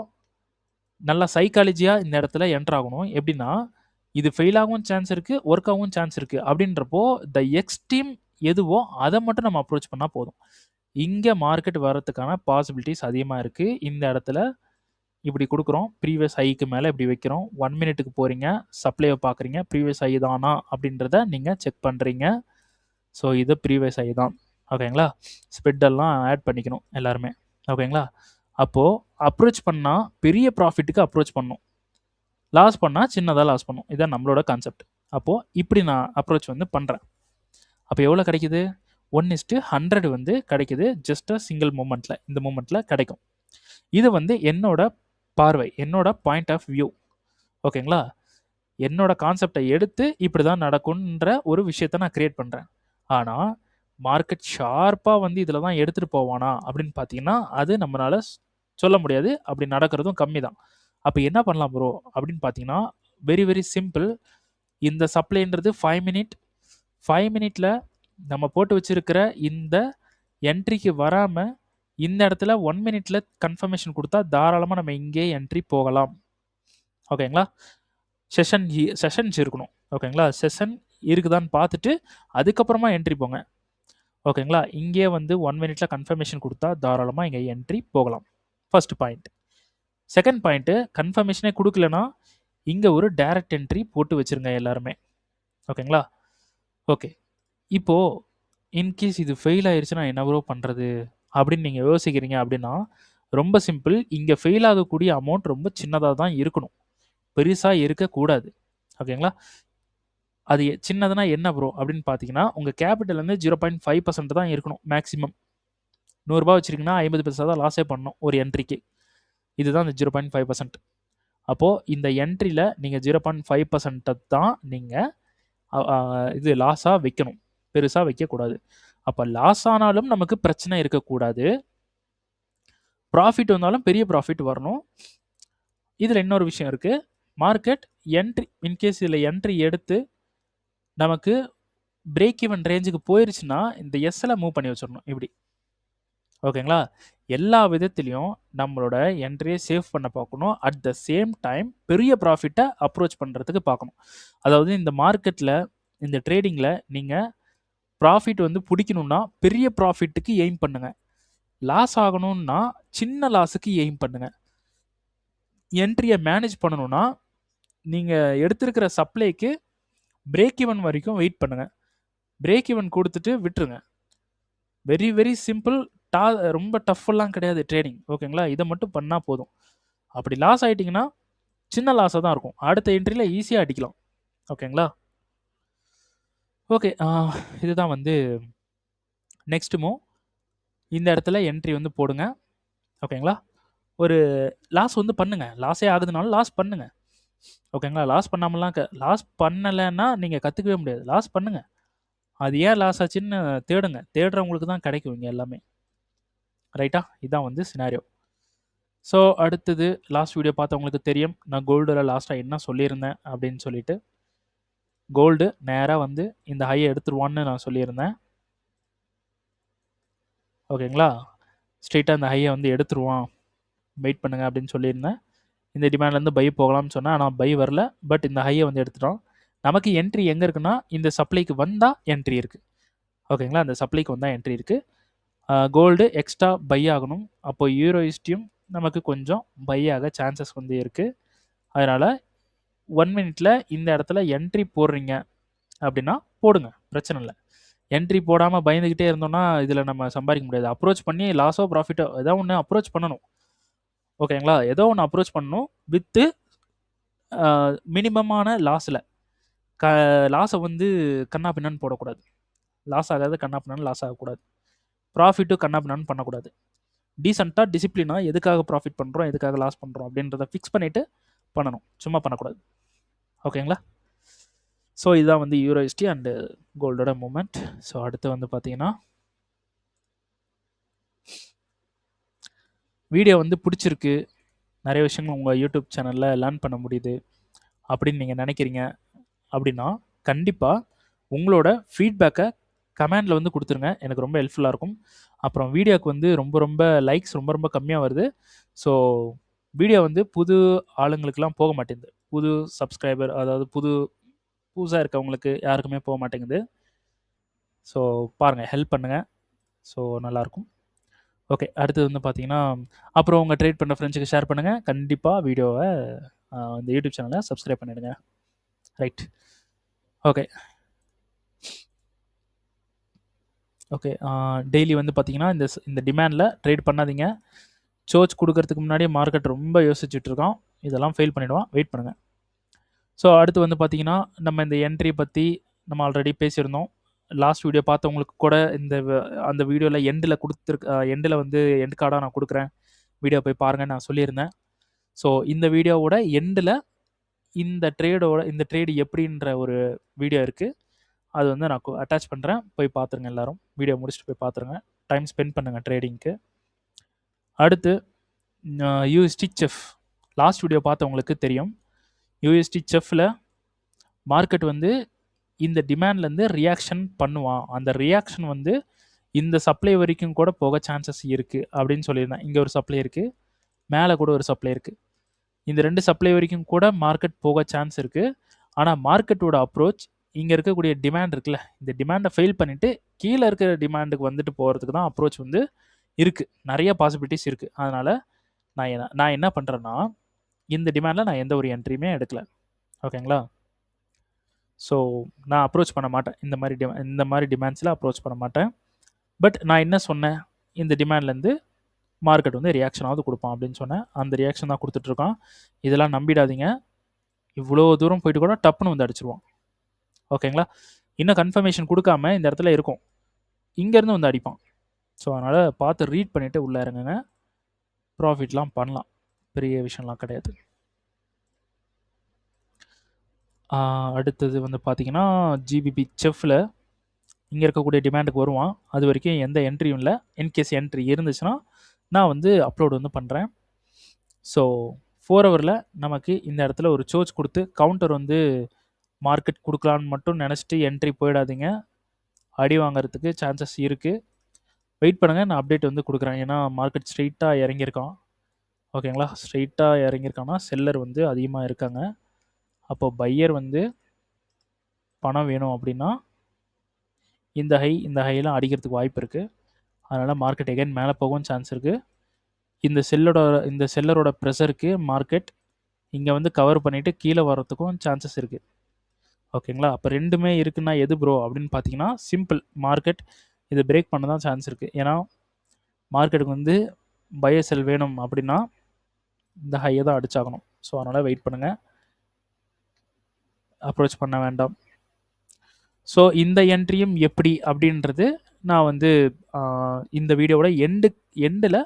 நல்லா சைக்காலஜியாக இந்த இடத்துல என்டர் ஆகணும். எப்படின்னா, இது ஃபெயில் ஆகவும் சான்ஸ் இருக்குது, ஒர்க் ஆகவும் சான்ஸ் இருக்குது அப்படின்றப்போ த எக்ஸ்ட்ரீம் எதுவோ அதை மட்டும் நம்ம அப்ரோச் பண்ணால் போதும். இங்கே மார்க்கெட் வர்றதுக்கான பாசிபிலிட்டிஸ் அதிகமாக இருக்குது. இந்த இடத்துல இப்படி கொடுக்குறோம், ப்ரீவியஸ் ஹைக்கு மேலே இப்படி வைக்கிறோம், 1 மினிட்டுக்கு போகிறீங்க, சப்ளையை பார்க்குறீங்க, ப்ரீவியஸ் ஹை தானா அப்படின்றத நீங்கள் செக் பண்ணுறீங்க. ஸோ இது ப்ரீவியஸ் ஹை தான். ஓகேங்களா? ஸ்ப்ரெட்டெல்லாம் ஆட் பண்ணிக்கணும் எல்லாருமே. ஓகேங்களா? அப்போது அப்ரோச் பண்ணால் பெரிய ப்ராஃபிட்டுக்கு அப்ரோச் பண்ணணும், லாஸ் பண்ணால் சின்னதாக லாஸ் பண்ணும். இதுதான் நம்மளோட கான்செப்ட். அப்போது இப்படி நான் அப்ரோச் வந்து பண்ணுறேன். அப்போ எவ்வளோ கிடைக்குது? 1:100 வந்து கிடைக்குது. ஜஸ்ட் சிங்கிள் மூமெண்ட்டில், இந்த மூமெண்ட்டில் கிடைக்கும். இது வந்து என்னோட பார்வை, என்னோட பாயிண்ட் ஆஃப் வியூ. ஓகேங்களா? என்னோட கான்செப்டை எடுத்து இப்படி தான் நடக்கும்ன்ற ஒரு விஷயத்தை நான் க்ரியேட் பண்ணுறேன். ஆனால் மார்க்கெட் ஷார்ப்பாக வந்து இதில் தான் எடுத்துகிட்டு போவானா அப்படின்னு பார்த்தீங்கன்னா அது நம்மளால் சொல்ல முடியாது. அப்படி நடக்கிறதும் கம்மி தான். அப்போ என்ன பண்ணலாம் ப்ரோ அப்படின்னு பார்த்தீங்கன்னா, வெரி வெரி சிம்பிள். இந்த சப்ளைன்றது 5 மினிட்ல நம்ம போட்டு வச்சிருக்கிற இந்த என்ட்ரிக்கு வராமல் இந்த இடத்துல 1 மினிட்ல கன்ஃபர்மேஷன் கொடுத்தா தாராளமாக நம்ம இங்கே என்ட்ரி போகலாம். ஓகேங்களா? செஷன்ஸ் இருக்கணும். ஓகேங்களா? செஷன் இருக்குதான்னு பார்த்துட்டு அதுக்கப்புறமா என்ட்ரி போங்க. ஓகேங்களா? இங்கே வந்து 1 மினிட்ல கன்ஃபர்மேஷன் கொடுத்தா தாராளமாக இங்கே என்ட்ரி போகலாம். First point. செகண்ட் பாயிண்ட்டு, கன்ஃபர்மேஷனே கொடுக்கலனா இங்கே ஒரு டைரக்ட் என்ட்ரி போட்டு வச்சுருங்க எல்லாருமே. ஓகேங்களா? ஓகே. இப்போது இன்கேஸ் இது ஃபெயில் ஆயிடுச்சுன்னா என்ன ப்ரோ பண்ணுறது அப்படின்னு நீங்கள் யோசிக்கிறீங்க அப்படின்னா ரொம்ப சிம்பிள். இங்கே ஃபெயில் ஆகக்கூடிய அமௌண்ட் ரொம்ப சின்னதாக தான் இருக்கணும், பெருசாக இருக்கக்கூடாது. ஓகேங்களா? அது சின்னதுன்னா என்ன ப்ரோ அப்படின்னு பார்த்தீங்கன்னா உங்கள் கேபிட்டல் வந்து 0.5% தான் இருக்கணும் மேக்ஸிமம். 100 ரூபாய் வச்சுருக்கீங்கன்னா 50 பைசா தான் லாஸே பண்ணணும் ஒரு என்ட்ரிக்கு. இதுதான் இந்த 0.5%. அப்போது இந்த என்ட்ரியில் நீங்கள் 0.5% தான் நீங்கள் இது லாஸாக வைக்கணும், பெருசாக வைக்கக்கூடாது. அப்போ லாஸ் ஆனாலும் நமக்கு பிரச்சனை இருக்கக்கூடாது, ப்ராஃபிட் வந்தாலும் பெரிய ப்ராஃபிட் வரணும். இதில் இன்னொரு விஷயம் இருக்குது. மார்க்கெட் என்ட்ரி இன்கேஸ் இதில் என்ட்ரி எடுத்து நமக்கு பிரேக் ஈவன் ரேஞ்சுக்கு போயிருச்சுன்னா இந்த எஸ்ஸில் மூவ் பண்ணி வச்சிடணும் இப்படி. ஓகேங்களா? எல்லா விதத்துலேயும் நம்மளோட என்ட்ரியை சேவ் பண்ண பார்க்கணும். அட் த சேம் டைம் பெரிய ப்ராஃபிட்டை அப்ரோச் பண்ணுறதுக்கு பார்க்கணும். அதாவது இந்த மார்க்கெட்டில் இந்த ட்ரேடிங்கில் நீங்கள் ப்ராஃபிட் வந்து பிடிக்கணுன்னா பெரிய ப்ராஃபிட்டுக்கு எய்ம் பண்ணுங்கள். லாஸ் ஆகணும்னா சின்ன லாஸுக்கு எய்ம் பண்ணுங்கள். என்ட்ரியை மேனேஜ் பண்ணணுன்னா நீங்கள் எடுத்திருக்கிற சப்ளைக்கு பிரேக் ஈவன் வரைக்கும் வெயிட் பண்ணுங்கள். பிரேக் ஈவன் கொடுத்துட்டு விட்டுருங்க. Very very simple. ரொம்ப டஃப்பெல்லாம் கிடையாது ட்ரேடிங். ஓகேங்களா? இதை மட்டும் பண்ணால் போதும். அப்படி லாஸ் ஆகிட்டிங்கன்னா சின்ன லாஸாக தான் இருக்கும், அடுத்த என்ட்ரியில் ஈஸியாக அடிக்கலாம். ஓகேங்களா? ஓகே, இதுதான் வந்து நெக்ஸ்ட் மூவ். இந்த இடத்துல என்ட்ரி வந்து போடுங்க. ஓகேங்களா? ஒரு லாஸ் வந்து பண்ணுங்கள். லாஸே ஆகுதுனாலும் லாஸ் பண்ணுங்கள். ஓகேங்களா? லாஸ் பண்ணலைன்னா நீங்கள் கற்றுக்கவே முடியாது. லாஸ் பண்ணுங்கள். அது ஏன் லாஸ் ஆச்சுன்னு தேடுங்க. தேடுறவங்களுக்கு தான் கிடைக்கும் இங்கே எல்லாமே. ரைட்டா? இதான் வந்து சினாரியோ. ஸோ அடுத்தது லாஸ்ட் வீடியோ பார்த்தவங்களுக்கு தெரியும் நான் கோல்டில் லாஸ்ட்டாக என்ன சொல்லியிருந்தேன் அப்படின்னு சொல்லிட்டு. கோல்டு நேராக வந்து இந்த ஹையை எடுத்துருவான்னு நான் சொல்லியிருந்தேன். ஓகேங்களா? ஸ்ட்ரெயிட்டாக இந்த ஹையை வந்து எடுத்துருவான், வெயிட் பண்ணுங்கள் அப்படின்னு சொல்லியிருந்தேன். இந்த டிமாண்ட்லேருந்து பை போகலாம்னு சொன்னேன், ஆனால் பை வரல. பட் இந்த ஹையை வந்து எடுத்துட்டோம். நமக்கு என்ட்ரி எங்கே இருக்குன்னா இந்த சப்ளைக்கு வந்தால் என்ட்ரி இருக்குது. ஓகேங்களா? அந்த சப்ளைக்கு வந்தால் என்ட்ரி இருக்குது. கோல்டு எக்ஸ்ட்ரா பை ஆகணும். அப்போ யூரோஸ்டியும் நமக்கு கொஞ்சம் பை ஆக சான்சஸ் வந்து இருக்குது. அதனால் 1 மினிட்ல இந்த இடத்துல என்ட்ரி போடுறீங்க அப்படின்னா போடுங்க, பிரச்சனை இல்லை. என்ட்ரி போடாமல் பயந்துக்கிட்டே இருந்தோம்னா இதில் நம்ம சம்பாதிக்க முடியாது. அப்ரோச் பண்ணி லாஸோ ப்ராஃபிட்டோ ஏதோ ஒன்று அப்ரோச் பண்ணணும். ஓகேங்களா? ஏதோ ஒன்று அப்ரோச் பண்ணணும் வித்து மினிமமான லாஸில். லாஸை வந்து கண்ணா பின்னான்னு போடக்கூடாது. லாஸ் ஆகாது கண்ணா பின்னான்னு லாஸ் ஆகக்கூடாது. ப்ராஃபிட்டும் கண்ணா பின்னான்னு பண்ணக்கூடாது. டீசெண்டாக டிசிப்ளினாக எதுக்காக ப்ராஃபிட் பண்ணுறோம், எதுக்காக லாஸ் பண்ணுறோம் அப்படின்றத ஃபிக்ஸ் பண்ணிவிட்டு பண்ணணும், சும்மா பண்ணக்கூடாது. ஓகேங்களா? ஸோ இதுதான் வந்து யூரோஸ்டி அண்டு கோல்டோட மூமெண்ட். ஸோ அடுத்து வந்து பார்த்தீங்கன்னா வீடியோ வந்து பிடிச்சிருக்கு, நிறைய விஷயங்கள் உங்கள் யூடியூப் சேனலில் லேர்ன் பண்ண முடியுது அப்படின்னு நீங்கள் நினைக்கிறீங்க அப்படின்னா கண்டிப்பாக உங்களோட ஃபீட்பேக்கை கமெண்டில் வந்து கொடுத்துருங்க. எனக்கு ரொம்ப ஹெல்ப்ஃபுல்லாக இருக்கும். அப்புறம் வீடியோவுக்கு வந்து ரொம்ப லைக்ஸ் ரொம்ப கம்மியாக வருது. ஸோ வீடியோ வந்து புது ஆளுங்களுக்கெல்லாம் போக மாட்டேங்குது. புது சப்ஸ்கிரைபர், அதாவது புதுசாக இருக்கவங்களுக்கு யாருக்குமே போக மாட்டேங்குது. ஸோ பாருங்கள், ஹெல்ப் பண்ணுங்கள். ஸோ நல்லாயிருக்கும். ஓகே, அடுத்தது வந்து பார்த்தீங்கன்னா அப்புறம் உங்கள் ட்ரேட் பண்ண ஃப்ரெண்ட்ஸுக்கு ஷேர் பண்ணுங்கள். கண்டிப்பாக வீடியோவை இந்த யூடியூப் சேனலை சப்ஸ்கிரைப் பண்ணிவிடுங்க. ரைட். ஓகே ஓகே டெய்லி வந்து பார்த்தீங்கன்னா இந்த டிமாண்டில் ட்ரேட் பண்ணாதீங்க. சோர்ச் கொடுக்கறதுக்கு முன்னாடி மார்க்கெட் ரொம்ப யோசிச்சுட்ருக்கோம், இதெல்லாம் ஃபெயில் பண்ணிவிடுவான், வெயிட் பண்ணுங்கள். ஸோ அடுத்து வந்து பார்த்தீங்கன்னா நம்ம இந்த என்ட்ரி பற்றி நம்ம ஆல்ரெடி பேசியிருந்தோம். லாஸ்ட் வீடியோ பார்த்தவங்களுக்கு கூட அந்த வீடியோவில் எண்டில் வந்து எண்ட் கார்டாக நான் கொடுக்குறேன், வீடியோ போய் பாருங்கள் நான் சொல்லியிருந்தேன். ஸோ இந்த வீடியோவோட எண்டில் இந்த ட்ரேடு எப்படின்ற ஒரு வீடியோ இருக்குது, அது வந்து நான் அட்டாச் பண்ணுறேன், போய் பார்த்துருங்க. எல்லோரும் வீடியோ முடிச்சுட்டு போய் பார்த்துருங்க, டைம் ஸ்பெண்ட் பண்ணுங்கள் ட்ரேடிங்க்கு. அடுத்து யூஎஸ்டி செஃப் லாஸ்ட் வீடியோ பார்த்தவங்களுக்கு தெரியும். யூஎஸ்டி செஃப்பில் மார்க்கெட் வந்து இந்த டிமாண்ட்லேருந்து ரியாக்ஷன் பண்ணுவான். அந்த ரியாக்ஷன் வந்து இந்த சப்ளை வரைக்கும் கூட போக சான்சஸ் இருக்குது அப்படின்னு சொல்லியிருந்தேன். இங்கே ஒரு சப்ளை இருக்குது, மேலே கூட ஒரு சப்ளை இருக்குது. இந்த 2 சப்ளை வரைக்கும் கூட மார்க்கெட் போக சான்ஸ் இருக்குது. ஆனால் மார்க்கெட்டோட அப்ரோச் இங்கே இருக்கக்கூடிய டிமாண்ட் இருக்குல்ல, இந்த டிமாண்டை ஃபெயில் பண்ணிவிட்டு கீழே இருக்கிற டிமாண்டுக்கு வந்துட்டு போகிறதுக்கு தான் அப்ரோச் வந்து இருக்குது. நிறைய பாசிபிலிட்டிஸ் இருக்குது. அதனால் நான் என்ன பண்ணுறேன்னா, இந்த டிமாண்டில் நான் எந்த ஒரு என்ட்ரியுமே எடுக்கல. ஓகேங்களா? ஸோ நான் அப்ரோச் பண்ண மாட்டேன். இந்த மாதிரி டிமாண்ட்ஸில் அப்ரோச் பண்ண மாட்டேன். பட் நான் என்ன சொன்னேன், இந்த டிமாண்ட்லேருந்து மார்க்கெட் வந்து ரியாக்ஷனாவது கொடுப்பான் அப்படின்னு சொன்னேன். அந்த ரியாக்ஷன் தான் கொடுத்துட்ருக்கான். இதெல்லாம் நம்பிடாதீங்க. இவ்வளோ தூரம் போயிட்டு கூட டப்புன்னு வந்து அடிச்சிருவான். ஓகேங்களா? இன்னும் கன்ஃபர்மேஷன் கொடுக்காம இந்த இடத்துல இருக்கும், இங்கேருந்து வந்து அடிப்பான். ஸோ அதனால் பார்த்து ரீட் பண்ணிவிட்டு உள்ளே இறங்குங்க. ப்ராஃபிட்லாம் பண்ணலாம், பெரிய விஷயம்லாம் கிடையாது. அடுத்தது வந்து பார்த்தீங்கன்னா, ஜிபிபி செஃப்பில் இங்கே இருக்கக்கூடிய டிமாண்டுக்கு வருவான். அது வரைக்கும் எந்த என்ட்ரியும் இல்லை. இன்கேஸ் என்ட்ரி இருந்துச்சுன்னா நான் வந்து அப்லோடு வந்து பண்ணுறேன். ஸோ 4 ஹவரில் நமக்கு இந்த இடத்துல ஒரு சோர்ஸ் கொடுத்து கவுண்டர் வந்து மார்க்கெட் கொடுக்கலான்னு மட்டும் நினச்சிட்டு என்ட்ரி போயிடாதீங்க. அடி வாங்கிறதுக்கு சான்சஸ் இருக்குது. வெயிட் பண்ணுங்கள், நான் அப்டேட் வந்து கொடுக்குறேன். ஏன்னா மார்க்கெட் ஸ்ட்ரெயிட்டாக இறங்கியிருக்கான். ஓகேங்களா? ஸ்ட்ரெயிட்டாக இறங்கியிருக்கான்னா செல்லர் வந்து அதிகமாக இருக்காங்க. அப்போ பையர் வந்து பணம் வேணும் அப்படின்னா இந்த ஹைலாம் அடிக்கிறதுக்கு வாய்ப்பு இருக்குது. அதனால் மார்க்கெட் எகைன் மேலே போகவும் சான்ஸ் இருக்குது. இந்த செல்லரோட ப்ரெஷருக்கு மார்க்கெட் இங்கே வந்து கவர் பண்ணிவிட்டு கீழே வர்றதுக்கும் சான்சஸ் இருக்குது. ஓகேங்களா? அப்போ ரெண்டுமே இருக்குன்னா எது ப்ரோ அப்படின்னு பார்த்தீங்கன்னா, சிம்பிள், மார்க்கெட் இதை பிரேக் பண்ண தான் சான்ஸ் இருக்குது. ஏன்னா மார்க்கெட்டுக்கு வந்து பையர் செல் வேணும் அப்படின்னா இந்த ஹையை தான் அடிச்சாகணும். ஸோ அதனால் வெயிட் பண்ணுங்கள், அப்ரோச் பண்ண வேண்டாம். ஸோ இந்த என்ட்ரியும் எப்படி அப்படின்றது நான் வந்து இந்த வீடியோவோட எண்டில்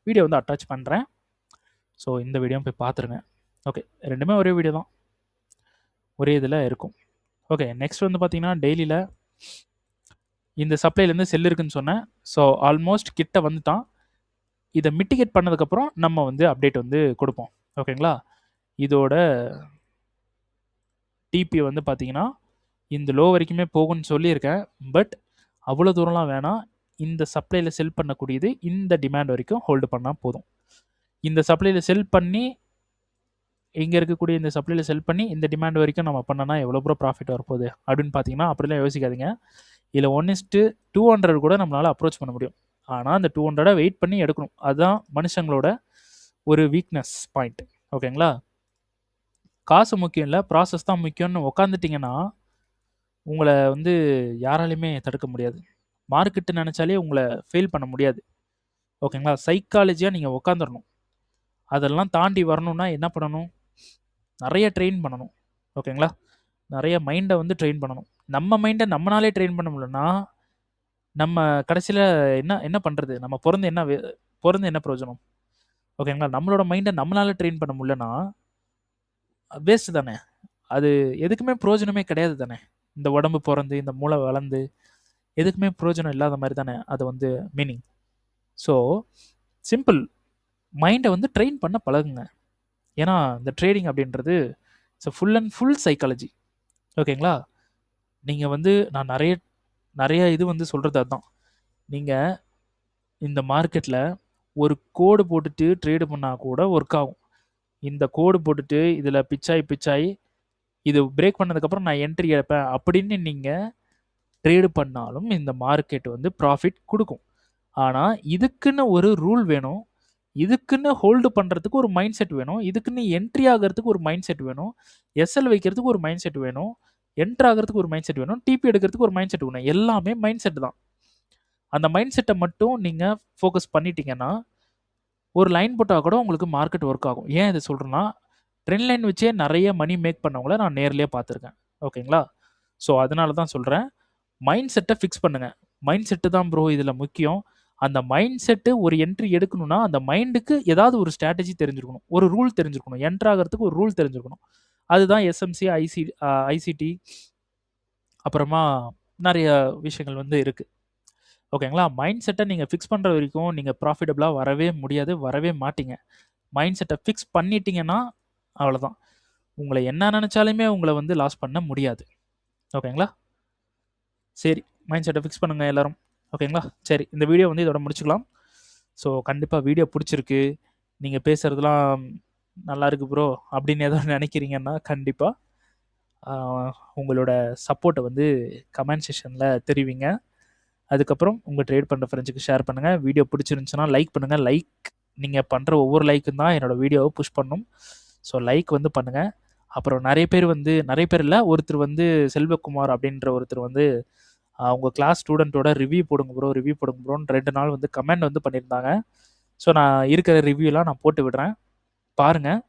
வீடியோ வந்து அட்டாச் பண்ணுறேன். ஸோ இந்த வீடியோ போய் பார்த்துருங்க. ஓகே, ரெண்டுமே ஒரே வீடியோ தான், ஒரே இதில் இருக்கும். ஓகே, நெக்ஸ்ட் வந்து பார்த்தீங்கன்னா, டெய்லியில் இந்த சப்ளைலேருந்து செல் இருக்குன்னு சொன்னேன். ஸோ ஆல்மோஸ்ட் கிட்ட வந்துட்டான். இதை மிட்டிகேட் பண்ணதுக்கப்புறம் நம்ம வந்து அப்டேட் வந்து கொடுப்போம். ஓகேங்களா? இதோட டிபி வந்து பார்த்தீங்கன்னா இந்த லோ வரைக்குமே போகும்னு சொல்லியிருக்கேன். பட் அவ்வளோ தூரம்லாம் வேணாம். இந்த சப்ளையில் செல் பண்ணக்கூடியது இந்த டிமாண்ட் வரைக்கும் ஹோல்டு பண்ணால் போதும். இந்த சப்ளையில் செல் பண்ணி இங்கே இருக்கக்கூடிய இந்த சப்ளையில் செல் பண்ணி இந்த டிமாண்ட் வரைக்கும் நம்ம பண்ணோன்னா எவ்வளோ ப்ரோ ப்ராஃபிட் வரப்போகுது அப்படின்னு பார்த்தீங்கன்னா, அப்படிலாம் யோசிக்காதீங்க. இதில் 1:200 கூட நம்மளால் அப்ரோச் பண்ண முடியும். ஆனால் அந்த 200 வெயிட் பண்ணி எடுக்கணும். அதுதான் மனுஷங்களோட ஒரு வீக்னஸ் பாயிண்ட். ஓகேங்களா? காசு முக்கியம் இல்லை, ப்ராசஸ் தான் முக்கியம்னு உக்காந்துட்டிங்கன்னா உங்களை வந்து யாராலையுமே தடுக்க முடியாது. மார்க்கெட்டு நினச்சாலே உங்களை ஃபெயில் பண்ண முடியாது. ஓகேங்களா? சைக்காலஜியாக நீங்கள் உக்காந்துடணும். அதெல்லாம் தாண்டி வரணும்னா என்ன பண்ணணும்? நிறைய ட்ரெயின் பண்ணணும். ஓகேங்களா? நிறைய மைண்டை வந்து ட்ரெயின் பண்ணணும். நம்ம மைண்டை நம்மளாலே ட்ரெயின் பண்ண முடியலன்னா நம்ம கடைசியில் என்ன பண்ணுறது? நம்ம பிறந்து என்ன பிரயோஜனம்? ஓகேங்களா? நம்மளோட மைண்டை நம்மளால ட்ரெயின் பண்ண முடியலன்னா வேஸ்ட்டு தானே. அது எதுக்குமே பிரயோஜனமே கிடையாது தானே. இந்த உடம்பு பிறந்து இந்த மூளை வளர்ந்து எதுக்குமே பிரயோஜனம் இல்லாத மாதிரி தானே அது வந்து மீனிங். ஸோ சிம்பிள், மைண்டை வந்து ட்ரெயின் பண்ண பழகுங்க. ஏன்னா இந்த ட்ரேடிங் அப்படின்றது it's full and full psychology. ஓகேங்களா? நீங்கள் வந்து நான் நிறைய இது வந்து சொல்கிறது அதுதான். நீங்கள் இந்த மார்க்கெட்டில் ஒரு கோடு போட்டுட்டு ட்ரேடு பண்ணால் கூட ஒர்க் ஆகும். இந்த கோடு போட்டுட்டு இதில் பிச்சாயி இது பிரேக் பண்ணதுக்கப்புறம் நான் என்ட்ரி எடுப்பேன் அப்படின்னு நீங்கள் ட்ரேடு பண்ணாலும் இந்த மார்க்கெட் வந்து ப்ராஃபிட் கொடுக்கும். ஆனால் இதுக்குன்னு ஒரு ரூல் வேணும், இதுக்குன்னு ஹோல்டு பண்ணுறதுக்கு ஒரு மைண்ட் செட் வேணும், இதுக்குன்னு என்ட்ரி ஆகிறதுக்கு ஒரு மைண்ட் செட் வேணும், எஸ்எல் வைக்கிறதுக்கு ஒரு மைண்ட் செட் வேணும், என்ட்ரு ஆகிறதுக்கு ஒரு மைண்ட் செட் வேணும், டிபி எடுக்கிறதுக்கு ஒரு மைண்ட் செட் வேணும். எல்லாமே மைண்ட் செட் தான். அந்த மைண்ட் செட்டை மட்டும் நீங்கள் ஃபோக்கஸ் பண்ணிட்டீங்கன்னா ஒரு லைன் போட்டால் கூட உங்களுக்கு மார்க்கெட் ஒர்க் ஆகும். ஏன் இதை சொல்கிறேன்னா, ட்ரெண்ட் லைன் வச்சே நிறைய மணி மேக் பண்ணவங்கள நான் நேர்லேயே பார்த்துருக்கேன். ஓகேங்களா? ஸோ அதனால தான் சொல்கிறேன், மைண்ட் செட்டை ஃபிக்ஸ் பண்ணுங்கள். மைண்ட் செட்டு தான் ப்ரோ இதில் முக்கியம். அந்த மைண்ட் செட்டு ஒரு என்ட்ரி எடுக்கணும்னா அந்த மைண்டுக்கு ஏதாவது ஒரு ஸ்ட்ராட்டஜி தெரிஞ்சிருக்கணும், ஒரு ரூல் தெரிஞ்சிருக்கணும், என்ட்ரு ஆகிறதுக்கு ஒரு ரூல் தெரிஞ்சிருக்கணும். அதுதான் எஸ்எம்சி, ஐசிடி, அப்புறமா நிறைய விஷயங்கள் வந்து இருக்குது. ஓகேங்களா? மைண்ட் செட்டை நீங்கள் ஃபிக்ஸ் பண்ணுற வரைக்கும் நீங்கள் ப்ராஃபிட்டபுளாக வரவே முடியாது, வரவே மாட்டீங்க. மைண்ட் செட்டை ஃபிக்ஸ் பண்ணிட்டீங்கன்னா அவ்வளோதான். உங்களை என்ன நினச்சாலுமே உங்களை வந்து லாஸ் பண்ண முடியாது. ஓகேங்களா? சரி, மைண்ட் செட்டை ஃபிக்ஸ் பண்ணுங்கள் எல்லோரும். ஓகேங்களா? சரி, இந்த வீடியோ வந்து இதோட முடிச்சுக்கலாம். ஸோ கண்டிப்பாக வீடியோ பிடிச்சிருக்கு, நீங்கள் பேசுகிறதுலாம் நல்லா இருக்கு ப்ரோ அப்படின்னு ஏதோ நினைக்கிறீங்கன்னா கண்டிப்பாக உங்களோட சப்போர்ட்டை வந்து கமெண்ட் செக்ஷனில் தெரிவிங்க. அதுக்கப்புறம் உங்கள் ட்ரேட் பண்ணுற ஃப்ரெண்ட்ஸுக்கு ஷேர் பண்ணுங்கள். வீடியோ பிடிச்சிருந்துச்சுன்னா லைக் பண்ணுங்கள். லைக் நீங்கள் பண்ணுற ஒவ்வொரு லைக்கும் தான் என்னோடய வீடியோவை புஷ் பண்ணும். ஸோ லைக் வந்து பண்ணுங்கள். அப்புறம் நிறைய பேர் இல்லை, ஒருத்தர் வந்து செல்வகுமார் அப்படின்ற ஒருத்தர் வந்து அவங்க கிளாஸ் ஸ்டூடெண்ட்டோட ரிவ்யூ போடுங்க ப்ரோன்னு 2 நாள் வந்து கமெண்ட் வந்து பண்ணியிருந்தாங்க. ஸோ நான் இருக்கிற ரிவ்யூலாம் நான் போட்டு விடுறேன், பாருங்கள்.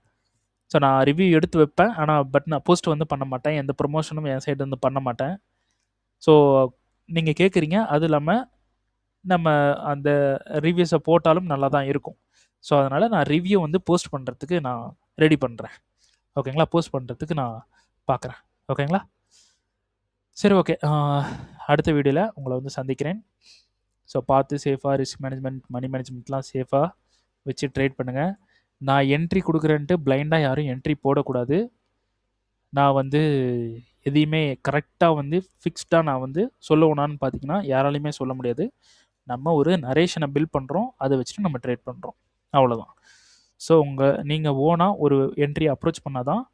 ஸோ நான் ரிவ்யூ எடுத்து வைப்பேன், ஆனால் நான் போஸ்ட் வந்து பண்ண மாட்டேன், எந்த ப்ரொமோஷனும் என் சைடு வந்து பண்ண மாட்டேன். ஸோ நீங்கள் கேட்குறீங்க, அதுவும் இல்லாமல் நம்ம அந்த ரிவ்யூஸை போட்டாலும் நல்லா தான் இருக்கும். ஸோ அதனால் நான் ரிவ்யூ வந்து போஸ்ட் பண்ணுறதுக்கு நான் ரெடி பண்ணுறேன். ஓகேங்களா? போஸ்ட் பண்ணுறதுக்கு நான் பார்க்குறேன். ஓகேங்களா? சரி, ஓகே. அடுத்த வீடியோவில் உங்களை வந்து சந்திக்கிறேன். ஸோ பார்த்து சேஃபாக ரிஸ்க் மேனேஜ்மெண்ட், மணி மேனேஜ்மெண்ட்லாம் சேஃபாக வச்சு ட்ரேட் பண்ணுங்கள். நான் என்ட்ரி கொடுக்குறேன்ட்டு பிளைண்டாக யாரும் என்ட்ரி போடக்கூடாது. நான் வந்து எதையுமே கரெக்டாக வந்து ஃபிக்ஸ்டாக நான் வந்து சொல்லணும்னான்னு பார்த்தீங்கன்னா யாராலையுமே சொல்ல முடியாது. நம்ம ஒரு நரேஷனை பில்ட் பண்ணுறோம், அதை வச்சுட்டு நம்ம ட்ரேட் பண்ணுறோம், அவ்வளோதான். ஸோ நீங்கள் ஓனாக ஒரு என்ட்ரி அப்ரோச் பண்ணால் தான்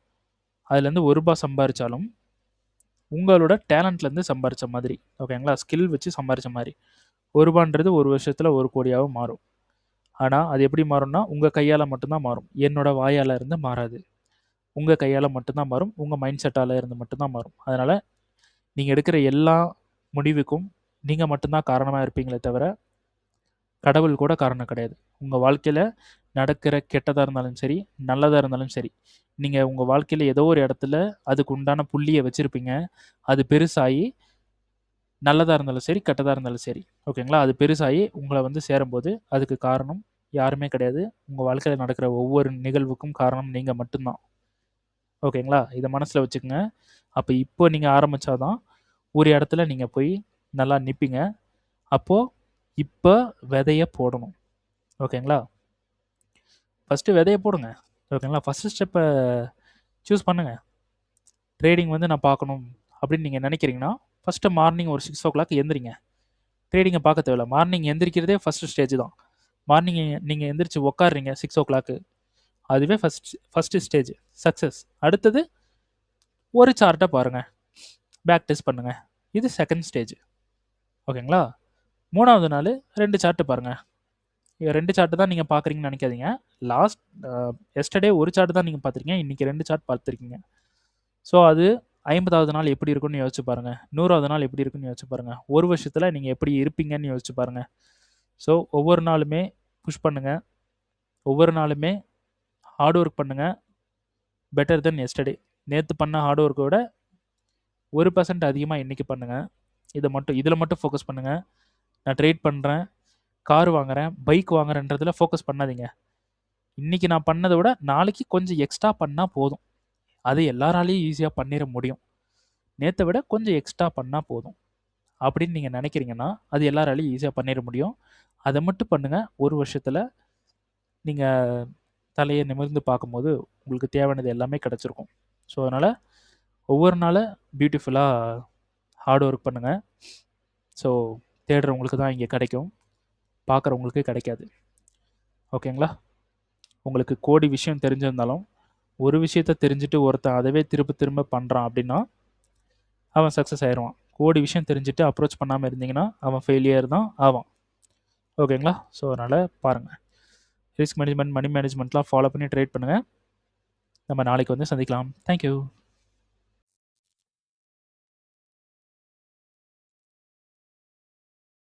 அதுலேருந்து ₹1 சம்பாதிச்சாலும் உங்களோட டேலண்ட்லேருந்து சம்பாதிச்ச மாதிரி. ஓகேங்களா? ஸ்கில் வச்சு சம்பாதிச்ச மாதிரி. ₹1 ஒரு வருஷத்தில் 1 கோடியாகவும் மாறும். ஆனால் அது எப்படி மாறும்னா உங்கள் கையால் மட்டும்தான் மாறும், என்னோடய வாயால் இருந்து மாறாது. உங்கள் கையால் மட்டும்தான் மாறும், உங்கள் மைண்ட் செட்டால் இருந்து மட்டும்தான் மாறும். அதனால் நீங்கள் எடுக்கிற எல்லா முடிவுக்கும் நீங்கள் மட்டும்தான் காரணமாக இருப்பீங்களே தவிர கடவுள் கூட காரணம் கிடையாது. உங்கள் வாழ்க்கையில் நடக்கிற கெட்டதாக இருந்தாலும் சரி, நல்லதாக இருந்தாலும் சரி, நீங்கள் உங்கள் வாழ்க்கையில் ஏதோ ஒரு இடத்துல அதுக்கு உண்டான புள்ளியை வச்சுருப்பீங்க. அது பெருசாகி நல்லதாக இருந்தாலும் சரி, கெட்டதாக இருந்தாலும் சரி, ஓகேங்களா? அது பெருசாகி உங்களை வந்து சேரும்போது அதுக்கு காரணம் யாருமே கிடையாது. உங்கள் வாழ்க்கையில் நடக்கிற ஒவ்வொரு நிகழ்வுக்கும் காரணம் நீங்கள் மட்டும்தான். ஓகேங்களா? இதை மனசில் வச்சுக்கோங்க. அப்போ இப்போ நீங்கள் ஆரம்பித்தாதான் ஒரு இடத்துல நீங்கள் போய் நல்லா நிற்பீங்க. அப்போது இப்போ விதையை போடணும். ஓகேங்களா? ஃபஸ்ட்டு விதையை போடுங்க. ஓகேங்களா? ஃபஸ்ட்டு ஸ்டெப்பை சூஸ் பண்ணுங்கள். ட்ரேடிங் வந்து நான் பார்க்கணும் அப்படின்னு நீங்கள் நினைக்கிறீங்கன்னா ஃபஸ்ட்டு மார்னிங் ஒரு 6 o'clock எந்திரிங்க. ட்ரேடிங்கை பார்க்க தேவையில்ல. மார்னிங் எந்திரிக்கிறதே ஃபஸ்ட்டு ஸ்டேஜ் தான். மார்னிங் நீங்கள் எந்திரிச்சு உட்காடுறீங்க 6 o'clock, அதுவே ஃபஸ்ட்டு ஸ்டேஜ் சக்ஸஸ். அடுத்தது ஒரு சார்ட்டை பாருங்கள், பேக் டெஸ்ட் பண்ணுங்கள், இது செகண்ட் ஸ்டேஜ். ஓகேங்களா? 3வது நாள் 2 சார்ட்டு பாருங்கள். 2 சார்ட்டு தான் நீங்கள் பார்க்குறீங்கன்னு நினைக்காதீங்க. எஸ்டர்டே ஒரு சார்ட்டு தான் நீங்கள் பார்த்துருக்கீங்க, இன்றைக்கி 2 சார்ட் பார்த்துருக்கீங்க. ஸோ அது 50வது நாள் எப்படி இருக்குன்னு யோசிச்சு பாருங்கள், 100வது நாள் எப்படி இருக்குன்னு யோசிச்சு பாருங்கள், ஒரு வருஷத்தில் நீங்கள் எப்படி இருப்பீங்கன்னு யோசிச்சு பாருங்கள். ஸோ ஒவ்வொரு நாளுமே புஷ் பண்ணுங்கள், ஒவ்வொரு நாளுமே ஹார்ட் ஒர்க் பண்ணுங்கள். பெட்டர் தென் எஸ்டர்டே. நேற்று பண்ண ஹார்ட் ஒர்க்கை விட 1% அதிகமாக இன்றைக்கி பண்ணுங்கள். இதில் மட்டும் ஃபோக்கஸ் பண்ணுங்கள். நான் ட்ரேட் பண்ணுறேன், கார் வாங்குகிறேன், பைக் வாங்குறேன்றதில் ஃபோக்கஸ் பண்ணாதீங்க. இன்றைக்கி நான் பண்ணதை விட நாளைக்கு கொஞ்சம் எக்ஸ்ட்ரா பண்ணால் போதும். அது எல்லாராலையும் ஈஸியாக பண்ணிட முடியும். நேற்றை விட கொஞ்சம் எக்ஸ்ட்ரா பண்ணால் போதும் அப்படின்னு நீங்கள் நினைக்கிறீங்கன்னா அது எல்லாராலையும் ஈஸியாக பண்ணிட முடியும். அதை மட்டும் பண்ணுங்கள். ஒரு வருஷத்தில் நீங்கள் தலையை நிமிர்ந்து பார்க்கும்போது உங்களுக்கு தேவையானது எல்லாமே கிடச்சிருக்கும். ஸோ அதனால் ஒவ்வொரு நாளும் பியூட்டிஃபுல்லாக ஹார்ட் ஒர்க் பண்ணுங்கள். ஸோ தேடுறவங்களுக்கு தான் இங்கே கிடைக்கும், பார்க்குறவங்களுக்கு கிடைக்காது. ஓகேங்களா? உங்களுக்கு கோடி விஷயம் தெரிஞ்சிருந்தாலும் ஒரு விஷயத்த தெரிஞ்சுட்டு ஒருத்தன் அதவே திரும்ப பண்ணுறான் அப்படின்னா அவன் சக்ஸஸ் ஆயிடுவான். கோடி விஷயம் தெரிஞ்சுட்டு அப்ரோச் பண்ணாமல் இருந்தீங்கன்னா அவன் ஃபெயிலியர் தான் ஆவான். ஓகேங்களா? ஸோ அதனால் பாருங்கள், ரிஸ்க் மேனேஜ்மெண்ட், மணி மேனேஜ்மெண்ட்லாம் ஃபாலோ பண்ணி ட்ரேட் பண்ணுங்கள். நம்ம நாளைக்கு வந்து சந்திக்கலாம். தேங்க்யூ.